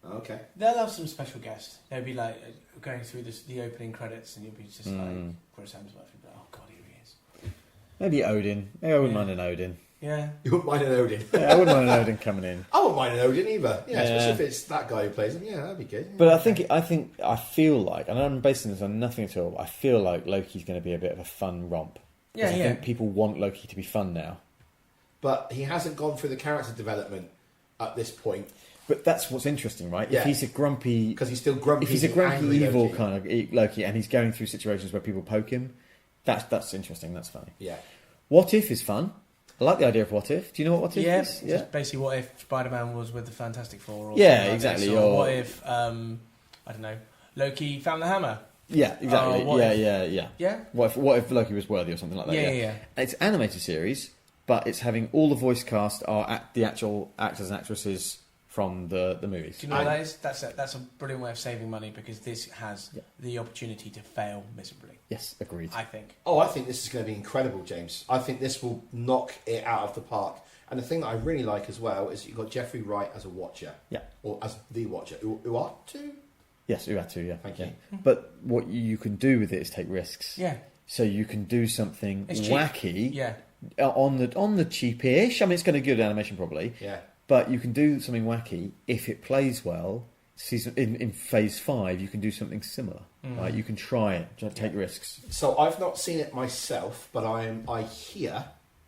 Okay. They'll have some special guests. They'll be like going through the opening credits, and you'll be just like Chris Hemsworth. You'll be like, oh god, here he is. Maybe Odin. Maybe I wouldn't mind an Odin. Yeah. You wouldn't mind an Odin? Yeah, I wouldn't mind an Odin coming in. I wouldn't mind an Odin either. Yeah, Yeah. especially if it's that guy who plays him. Yeah, that'd be good. But I feel like, and I'm basing this on nothing at all, but I feel like Loki's going to be a bit of a fun romp. Yeah, 'Cause I yeah. think people want Loki to be fun now. But he hasn't gone through the character development at this point But that's what's interesting, right? Yeah. If he's a grumpy, because he's still grumpy. if he's a and grumpy angry evil Loki. kind of Loki, and he's going through situations where people poke him, that's interesting. That's funny. Yeah. What if is fun. I like the idea of what if. Do you know what if Yeah, is? just basically what if Spider-Man was with the Fantastic Four? Or Yeah, something like exactly, this, or or- what if I don't know, Loki found the hammer? Yeah, exactly. what if- Yeah. Yeah, What if Loki was worthy or something like that? Yeah. It's an animated series, but it's having all the voice cast are the actual actors and actresses from the movies. Do you know what that is? That's a brilliant way of saving money because this has the opportunity to fail miserably. Yes, agreed. I think. Oh, I think this is going to be incredible, James. I think this will knock it out of the park. And the thing that I really like as well is you've got Jeffrey Wright as a watcher. Yeah. Or as the watcher. Uatu? Yes, Uatu, yeah. Thank yeah. you. But what you can do with it is take risks. Yeah. So you can do something It's cheap. wacky Yeah. on the cheapish. I mean, it's going to be good animation probably. Yeah. But you can do something wacky if it plays well. In Phase 5, you can do something similar. Right? You can try it. Take risks. So I've not seen it myself, but I hear,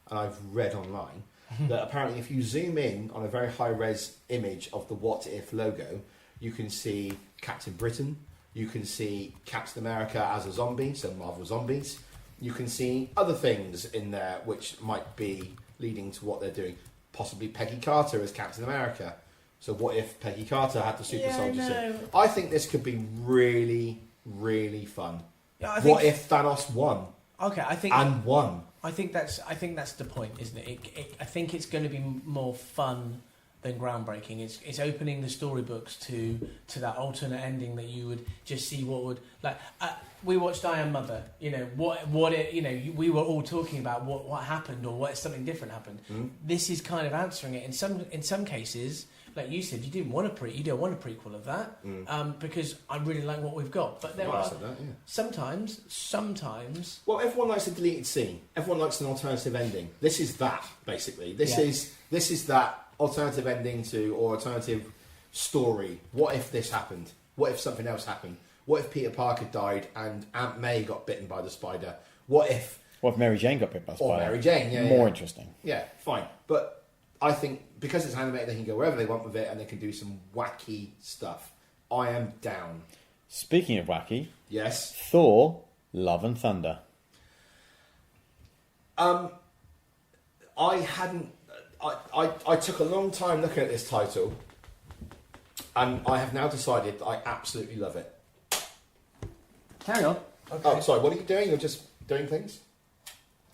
and I've read online, that apparently if you zoom in on a very high-res image of the What If logo, you can see Captain Britain, you can see Captain America as a zombie, so Marvel Zombies. You can see other things in there which might be leading to what they're doing. Possibly Peggy Carter as Captain America. So what if Peggy Carter had the super soldier suit? I think this could be really, really fun. Yeah, I think, What if Thanos won Okay, I think. and won? I think that's the point, isn't it? I think it's going to be more fun than groundbreaking. It's opening the storybooks to that alternate ending that you would just see what would like. We watched I Am Mother. You know what it. You know we were all talking about what happened or what something different happened. This is kind of answering it in some cases. Like you said, you don't want a prequel of that because I really like what we've got. But there are sometimes. Well, everyone likes a deleted scene. Everyone likes an alternative ending. This is that basically. This is that alternative ending to or alternative story. What if this happened? What if something else happened? What if Peter Parker died and Aunt May got bitten by the spider? What if Mary Jane got bit by a spider? Or Mary Jane, yeah. More yeah. interesting. Yeah, fine. But I think because it's animated, they can go wherever they want with it and they can do some wacky stuff. I am down. Speaking of wacky, Yes. Thor, Love and Thunder. I hadn't. I took a long time looking at this title, and I have now decided that I absolutely love it. Carry on. Okay. Oh, sorry. What are you doing? You're just doing things.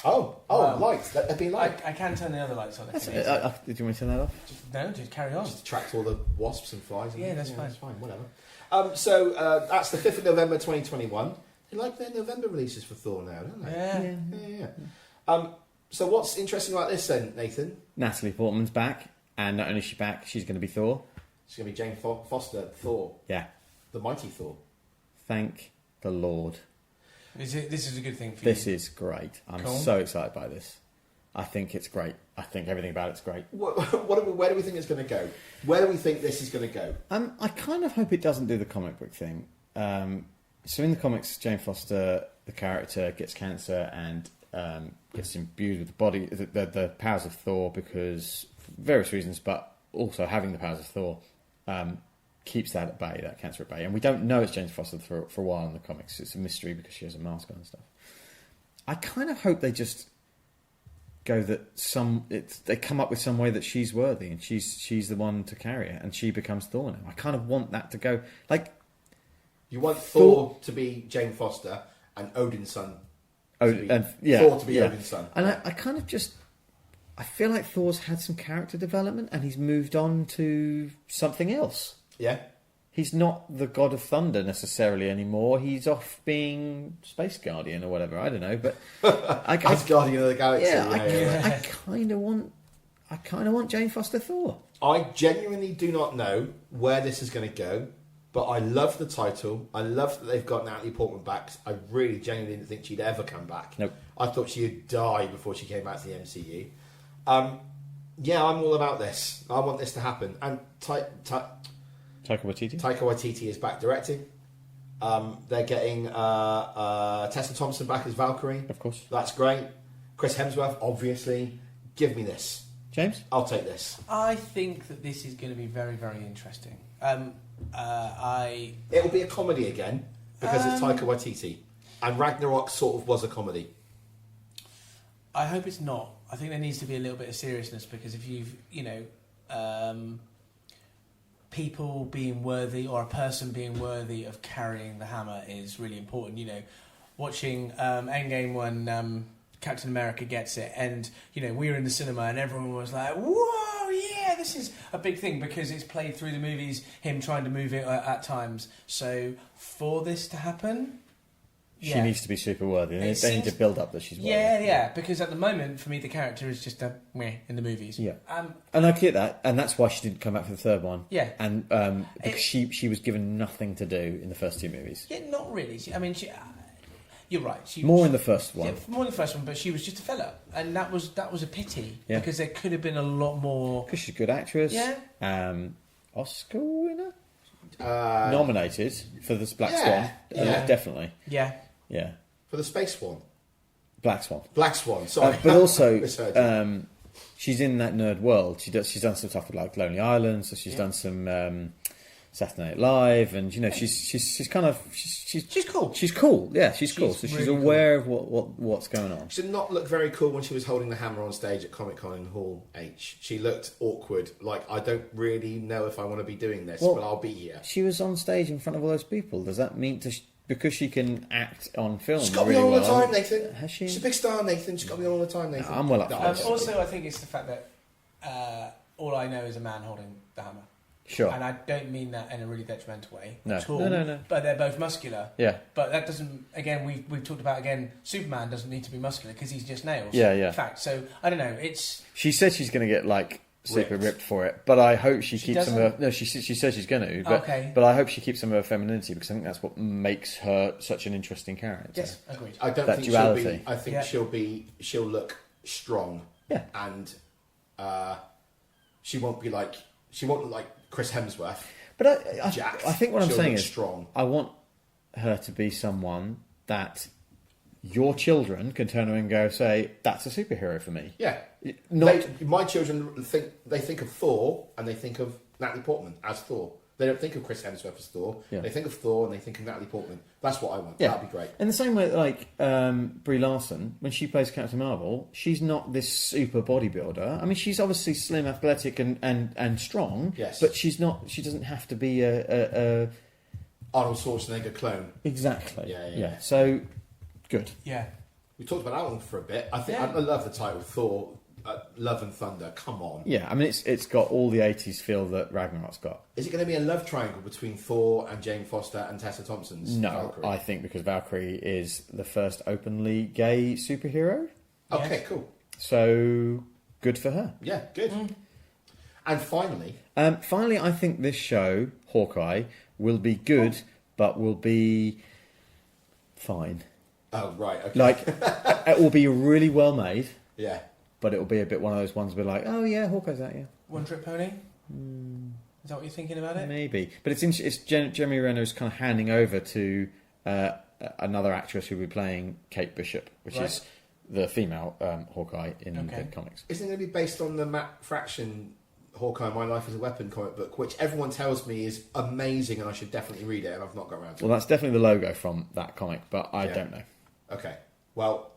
Oh, lights. Let there be light. I can turn the other lights on. If you need Did to. you want me to turn that off? No, just carry on. Just attract all the wasps and flies. Yeah, that's fine. That's fine. Whatever. So that's the 5th of November 2021. They like their November releases for Thor now, don't they? Yeah. So what's interesting about this then, Nathan? Natalie Portman's back, and not only is she back, she's going to be Thor. It's going to be Jane Foster, Thor, Yeah. the mighty Thor. Thank the Lord. This is a good thing for This you. is great. I'm Cool. so excited by this. I think it's great. I think everything about it's great. Where do we think it's going to go? Where do we think this is going to go? I kind of hope it doesn't do the comic book thing. So in the comics, Jane Foster, the character, gets cancer and gets imbued with the body, the powers of Thor because various reasons, but also having the powers of Thor keeps that at bay, that cancer at bay. And we don't know it's Jane Foster for a while in the comics. It's a mystery because she has a mask on and stuff. I kind of hope they just go that they come up with some way that she's worthy and she's the one to carry it and she becomes Thor now. I kind of want that to go. Like, you want Thor to be Jane Foster and Odin's son. Thor to be Odin's son. And I kind of just... I feel like Thor's had some character development and he's moved on to something else. Yeah. He's not the God of Thunder necessarily anymore. He's off being Space Guardian or whatever. I don't know, but As Guardian of the Galaxy. I kind of want Jane Foster Thor. I genuinely do not know where this is going to go, but I love the title. I love that they've got Natalie Portman back. I really genuinely didn't think she'd ever come back. Nope. I thought she'd die before she came back to the MCU. Yeah, I'm all about this. I want this to happen. And Taika Waititi? Taika Waititi is back directing. They're getting Tessa Thompson back as Valkyrie. Of course. That's great. Chris Hemsworth, obviously. Give me this. James? I'll take this. I think that this is going to be very, very interesting. It'll be a comedy again because it's Taika Waititi. And Ragnarok sort of was a comedy. I hope it's not. I think there needs to be a little bit of seriousness because if people being worthy or a person being worthy of carrying the hammer is really important. You know, watching Endgame when Captain America gets it, and we were in the cinema and everyone was like, "Whoa, yeah, this is a big thing," because it's played through the movies, him trying to move it at times. So for this to happen, she needs to be super worthy. They need to build up that she's worthy. Yeah, because at the moment, for me, the character is just a meh in the movies. Yeah. And I get that, and that's why she didn't come back for the third one. Yeah. And because she was given nothing to do in the first two movies. Yeah, not really. You're right. More in the first one. Yeah, more in the first one, but she was just a fella, and that was a pity Yeah. because there could have been a lot more. Because she's a good actress. Yeah. Oscar winner. Nominated for this Black Swan. Yeah. Definitely. Yeah. Yeah. For the Space Swan. Black Swan. Black Swan, sorry. But also, Misheard she's in that nerd world. She's done some stuff with like Lonely Island, so she's done some Saturday Night Live, and she's cool. She's cool. Yeah, she's cool. So she's really aware of what's going on. She did not look very cool when she was holding the hammer on stage at Comic Con in Hall H. She looked awkward. Like, I don't really know if I want to be doing this, but I'll be here. She was on stage in front of all those people. Does that mean because she can act on film? She's got really me on all the well, time, Nathan. Has she? She's a big star, Nathan. She's got me on all the time, Nathan. I'm well up for this. Also, I think it's the fact that all I know is a man holding the hammer. Sure. And I don't mean that in a really detrimental way No. at all. No. But they're both muscular. Yeah. But that doesn't. Again, we've talked about Superman doesn't need to be muscular because he's just nails. Yeah, yeah. In fact, so I don't know. It's. She said she's going to get like super ripped for it, but I hope she keeps some of her. No, she says she's going to. But, Okay. But I hope she keeps some of her femininity because I think that's what makes her such an interesting character. Yes, agreed. I don't That think duality. she'll be. I think she'll look strong. Yeah. And she won't look like Chris Hemsworth. But I think what I'm She'll saying look is, strong. I want her to be someone that your children can turn around and go, say, that's a superhero for me. Yeah. My children think of Thor and they think of Natalie Portman as Thor. They don't think of Chris Hemsworth as Thor. Yeah. They think of Thor and they think of Natalie Portman. That's what I want. Yeah. That'd be great. In the same way, like Brie Larson, when she plays Captain Marvel, she's not this super bodybuilder. I mean, she's obviously slim, athletic, and strong. Yes. But she's not. She doesn't have to be a Arnold Schwarzenegger clone. exactly. Yeah. So good. Yeah. We talked about that one for a bit. I think I love the title Thor, Love and Thunder. Come on. Yeah, I mean, it's got all the 80s feel that Ragnarok's got. Is it going to be a love triangle between Thor and Jane Foster and Tessa Thompson's No, Valkyrie? I think because Valkyrie is the first openly gay superhero. Okay, cool. So good for her. Yeah, good. And finally, I think this show, Hawkeye, will be good, but will be fine. oh right, okay, Like, it will be really well made, yeah. but it will be a bit one of those ones where like, oh yeah, Hawkeye's that, yeah. One Trick Pony. Is that what you're thinking about it? Maybe. But it's Jeremy Renner's kind of handing over to another actress who'll be playing Kate Bishop, which Right. is the female Hawkeye in Okay. the comics. Isn't it going to be based on the Matt Fraction Hawkeye My Life as a Weapon comic book, which everyone tells me is amazing and I should definitely read it, and I've not got around to it. Well, that's definitely the logo from that comic, but I don't know. Okay. Well,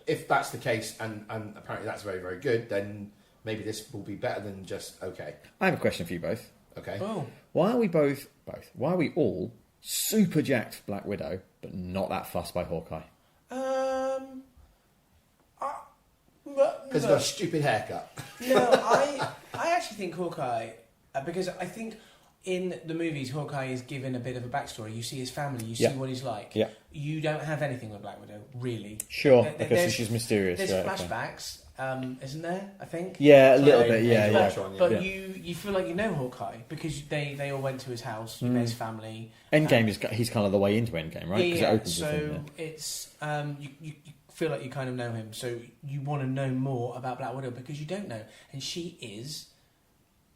if that's the case, and apparently that's very, very good, then maybe this will be better than just okay. I have a question for you both. Okay. Oh. Why are we why are we all super jacked for Black Widow, but not that fussed by Hawkeye? Because he's got a stupid haircut. No, I actually think Hawkeye, because I think in the movies Hawkeye is given a bit of a backstory. You see his family, you see what he's like. Yeah. You don't have anything with Black Widow, really. Sure, because she's mysterious. There's right, flashbacks, isn't there? I think. Yeah, a little bit. Yeah, But you feel like you know Hawkeye because they all went to his house, you know his family. Endgame he's kind of the way into Endgame, right? Yeah. It opens So with him, it's you feel like you kind of know him, so you want to know more about Black Widow because you don't know, and she is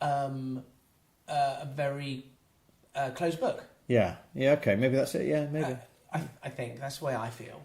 a very closed book. Yeah. Okay. Maybe that's it. Yeah. Maybe. I think that's the way I feel.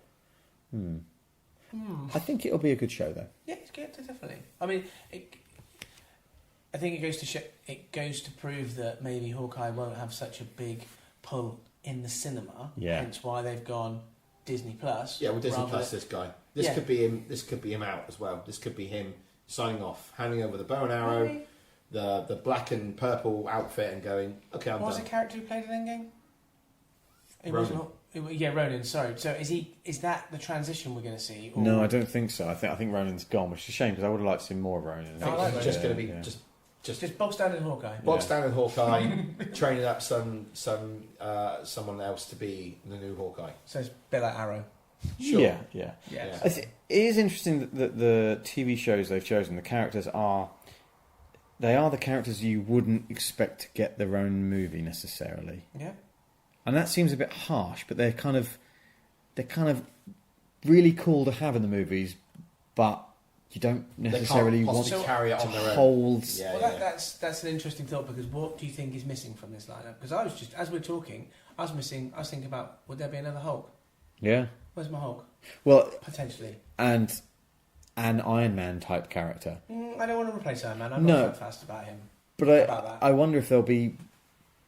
I think it'll be a good show, though. Yeah, it's good, definitely. I mean, I think it goes to prove that maybe Hawkeye won't have such a big pull in the cinema. Yeah. Hence why they've gone Disney Plus. Yeah, well, Disney Plus, this guy. This could be him. This could be him out as well. This could be him signing off, handing over the bow and arrow, Really? the black and purple outfit, and going, okay, I'm What was done. the character who played in Endgame? Ronan. Ronan. Sorry. So is that the transition we're going to see? Or... No, I don't think so. I think Ronan's gone, which is a shame because I would have liked to see more of Ronan. I think it's just going to be just bog standard Hawkeye. Bog standard Hawkeye, training up someone else to be the new Hawkeye. So it's a bit like Arrow. Sure. Yeah. Yeah. It is interesting that the TV shows they've chosen, the characters are the characters you wouldn't expect to get their own movie necessarily. Yeah. And that seems a bit harsh, but they're kind of really cool to have in the movies, but you don't necessarily want to carry it on their own. hold. Yeah, That's an interesting thought because what do you think is missing from this lineup? Because I was just as we're talking, I was thinking about would there be another Hulk? Yeah. Where's my Hulk? Well, Potentially. and an Iron Man type character. I don't want to replace Iron Man. I'm not so fast about him. But I wonder if there'll be.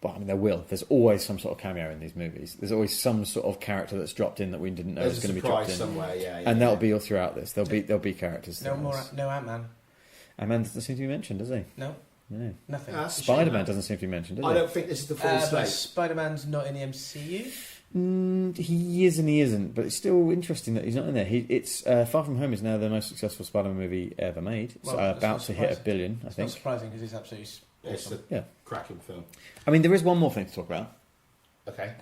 Well, I mean, there will. There's always some sort of cameo in these movies. There's always some sort of character that's dropped in that we didn't know was going to be dropped in somewhere. And that'll be all throughout this. There'll be characters. No Ant-Man. Ant-Man doesn't seem to be mentioned, does he? No. Nothing. Spider-Man doesn't seem to be mentioned, does he? I don't think this is the full slate. Spider-Man's not in the MCU. He is and he isn't, but it's still interesting that he's not in there. It's Far From Home is now the most successful Spider-Man movie ever made. It's about to hit $1 billion, I think. It's not surprising because it's absolutely It's a cracking film. I mean, there is one more thing to talk about. Okay.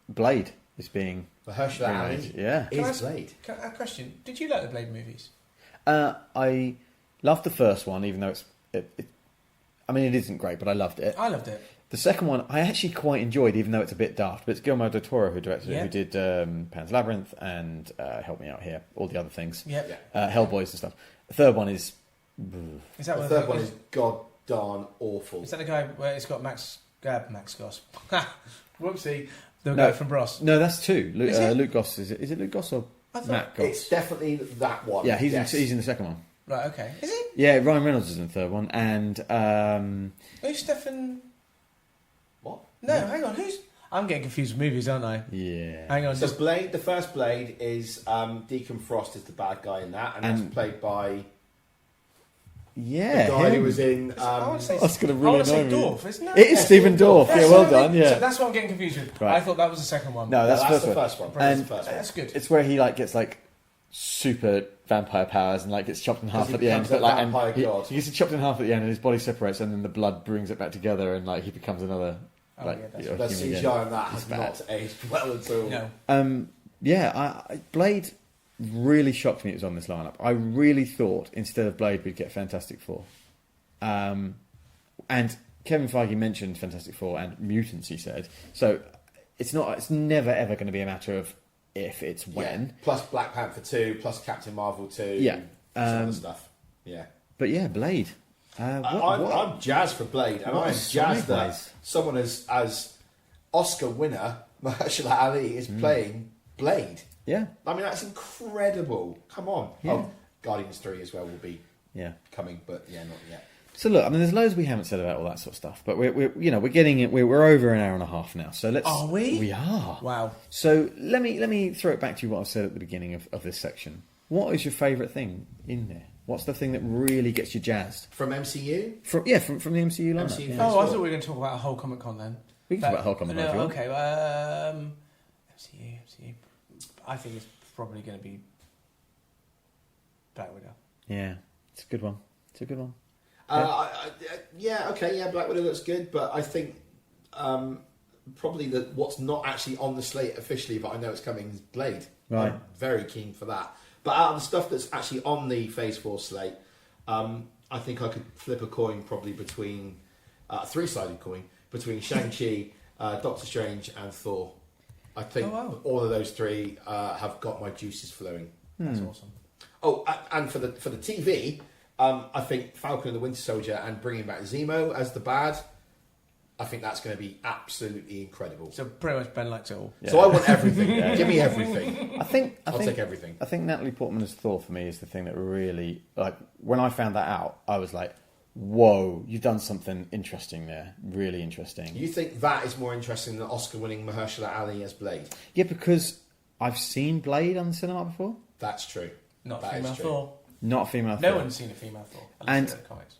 Blade is being Hoechlin. Yeah. Is Blade. A question. Did you like the Blade movies? I loved the first one, even though I mean, it isn't great, but I loved it. I loved it. The second one, I actually quite enjoyed, even though it's a bit daft. But it's Guillermo del Toro who directed it, who did Pan's Labyrinth and Help Me Out Here, all the other things. Hellboys and stuff. The third one is... Is that the third one is god darn awful. Is that the guy where it's got Max Goss? Whoopsie. The guy from Bros. No, that's two. Luke Goss. Is it Luke Goss or Matt Goss? It's definitely that one. Yeah, he's in the second one. Right, okay. Is he? Yeah, Ryan Reynolds is in the third one. And... Who's Stephen... What? No, hang on. I'm getting confused with movies, aren't I? Yeah. Hang on. So Blade, the first Blade is Deacon Frost is the bad guy in that, and that's played by the guy who was in. That's going to really annoy me. Dorff, isn't it? It is Stephen Dorff. Yeah, well done. Yeah. So that's what I'm getting confused with. Right. I thought that was the second one. No, that's the first one. And that's good. It's where he gets super vampire powers and gets chopped in half at the end. But he gets chopped in half at the end, and his body separates, and then the blood brings it back together, and he becomes another. The CGI on that has not aged well at all. No. Blade really shocked me it was on this lineup. I really thought instead of Blade we'd get Fantastic Four. And Kevin Feige mentioned Fantastic Four and mutants, he said. So it's never ever going to be a matter of if, it's when. Yeah. Plus Black Panther 2, plus Captain Marvel 2. Yeah. Some other stuff. Yeah. But yeah, Blade. I'm jazzed for Blade, and I'm jazzed that someone as Oscar winner Mahershala Ali is playing Blade. Yeah, I mean that's incredible. Come on. Yeah. Guardians 3 as well will be coming, but not yet. So look, I mean, there's loads we haven't said about all that sort of stuff, but we're getting it. We're over an hour and a half now. So let's. Are we? We are. Wow. So let me throw it back to you what I said at the beginning of this section. What is your favourite thing in there? What's the thing that really gets you jazzed? From MCU? From the MCU lineup. MCU yeah. Phase Oh, I four. thought we were going to talk about a whole Comic Con then. We can talk about Hulk on the No, if you want. okay. MCU. I think it's probably going to be Black Widow. Yeah, it's a good one. Black Widow looks good, but I think probably what's not actually on the slate officially, but I know it's coming, is Blade. Right. I'm very keen for that. But out of the stuff that's actually on the Phase 4 slate, I think I could flip a coin probably between, a three-sided coin, between Shang-Chi, Doctor Strange and Thor. I think all of those three have got my juices flowing. That's awesome. Oh, and for the TV, I think Falcon and the Winter Soldier and bringing back Zemo as the bad, I think that's going to be absolutely incredible. So pretty much Ben likes it all. Yeah. So I want everything. Give me everything. I'll take everything. I think Natalie Portman as Thor for me is the thing that really, like, when I found that out, I was like, whoa, you've done something interesting there. Really interesting. You think that is more interesting than Oscar-winning Mahershala Ali as Blade? Yeah, because I've seen Blade on the cinema before. That's true. Not That is female true. Thor. Not a female Thor. No one's seen a female Thor. And- In the comics.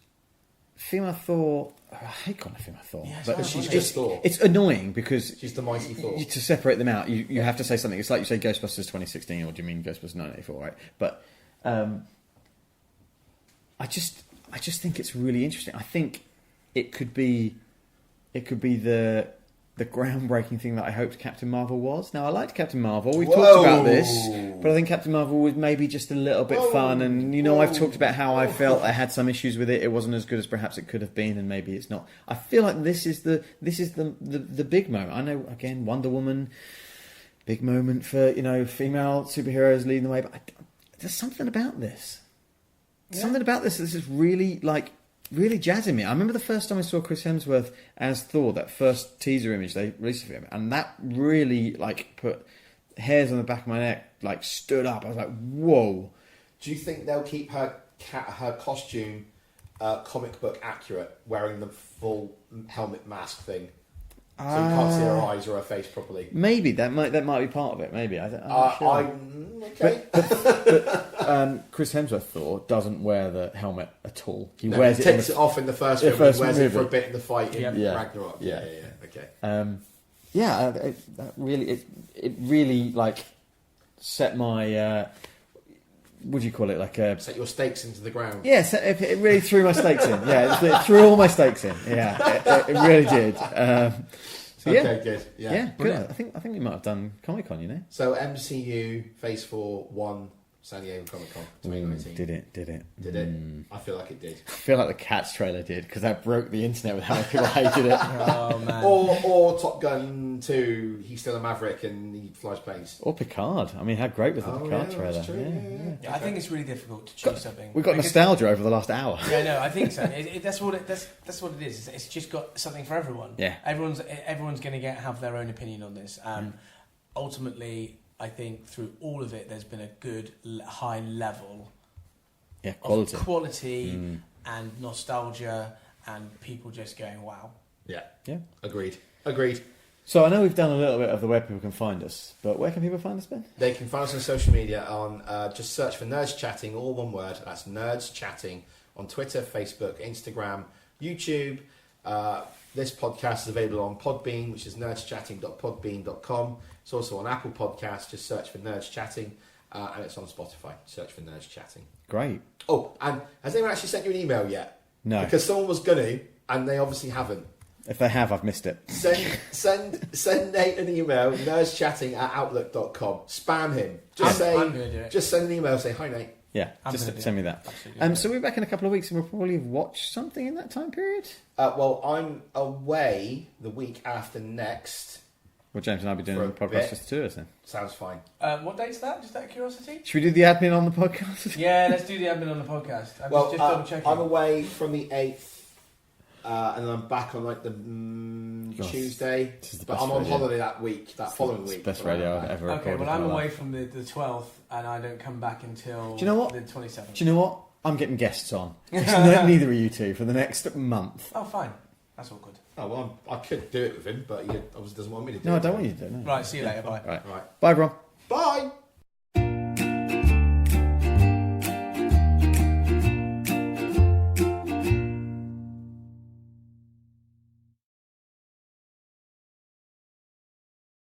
Female Thor, I hate calling her female Thor, Yeah, it's but hard, She's isn't it? just Thor. it's annoying because She's the mighty Thor. to separate them out, you have to say something. It's like you say Ghostbusters 2016, or do you mean Ghostbusters 1984, right? But I just think it's really interesting. I think it could be the groundbreaking thing that I hoped Captain Marvel was. Now, I liked Captain Marvel. We've talked about this, but I think Captain Marvel was maybe just a little bit fun. And I've talked about how I felt I had some issues with it. It wasn't as good as perhaps it could have been, and maybe it's not. I feel like this is the big moment. I know, again, Wonder Woman, big moment for female superheroes leading the way, but there's something about this. Yeah. Something about this is really really jazzing me. I remember the first time I saw Chris Hemsworth as Thor, that first teaser image they released of him, and that really put hairs on the back of my neck, stood up. I was like, whoa. Do you think they'll keep her costume comic book accurate, wearing the full helmet mask thing? So you can't see her eyes or her face properly. Maybe that might be part of it. Maybe I'm not sure. Okay. But Chris Hemsworth Thor doesn't wear the helmet at all. He wears he it. takes it off in the first film. He wears it for a bit in the fight in Ragnarok. Yeah. Okay. It really set my. What do you call it? Set your stakes into the ground. Yeah, it really threw my stakes in. Yeah, it threw all my stakes in. Yeah, it really did. Okay, good. Yeah, good. I think we might have done Comic Con. So MCU Phase 4 won San Diego Comic Con 2019. Did it? Did it? I feel like it did. I feel like the Cats trailer did, because that broke the internet with how many people hated it. Oh man. Or Top Gun 2, he's still a Maverick and he flies planes. Or Picard. I mean, how great was the Picard trailer? That's true, Yeah, I think it's really difficult to choose something. We got nostalgia over the last hour. Yeah, no, I think so. That's what it is. It's just got something for everyone. Yeah. Everyone's going to have their own opinion on this. Ultimately, I think through all of it, there's been a good high level Quality. of quality and nostalgia, and people just going, "Wow." Yeah. Agreed. So I know we've done a little bit of the where people can find us, but where can people find us, Ben? they can find us on social media on just search for Nerds Chatting, all one word. That's Nerds Chatting on Twitter, Facebook, Instagram, YouTube. This podcast is available on Podbean, which is nerdschatting.podbean.com. It's also on Apple Podcasts. Just search for Nerds Chatting, and it's on Spotify. Search for Nerds Chatting. Great. Oh, and has anyone actually sent you an email yet? No. Because someone was gonna, and they obviously haven't. If they have, I've missed it. Send Nate an email, nerdschatting@outlook.com. Spam him. I'm gonna do it. Just send an email, say hi Nate. Yeah, I'm just gonna do send me it. that. Absolutely. So we're back in a couple of weeks, and we'll probably have watched something in that time period. Well, I'm away the week after next. Well, James and I'll be doing For a a podcast bit. just the two of us then. Sounds fine. What date's that? Just out of curiosity. Should we do the admin on the podcast? Yeah, let's do the admin on the podcast. I'm Well, just double checking. I'm away from the 8th, and then I'm back on the Gosh, Tuesday. this is the But best I'm on radio. holiday that following It's week. the best when I'm radio back. I've ever Okay, recorded. well, in I'm my away life. from the 12th, and I don't come back until Do you know what? the 27th. Do you know what? I'm getting guests on. Neither of you two for the next month. Oh, fine. That's all good. Oh, well, I could do it with him, but he obviously doesn't want me to do it. No, I don't want you to do it. No. Right, see you later. Bye. Right. Right. Bye, everyone. Bye!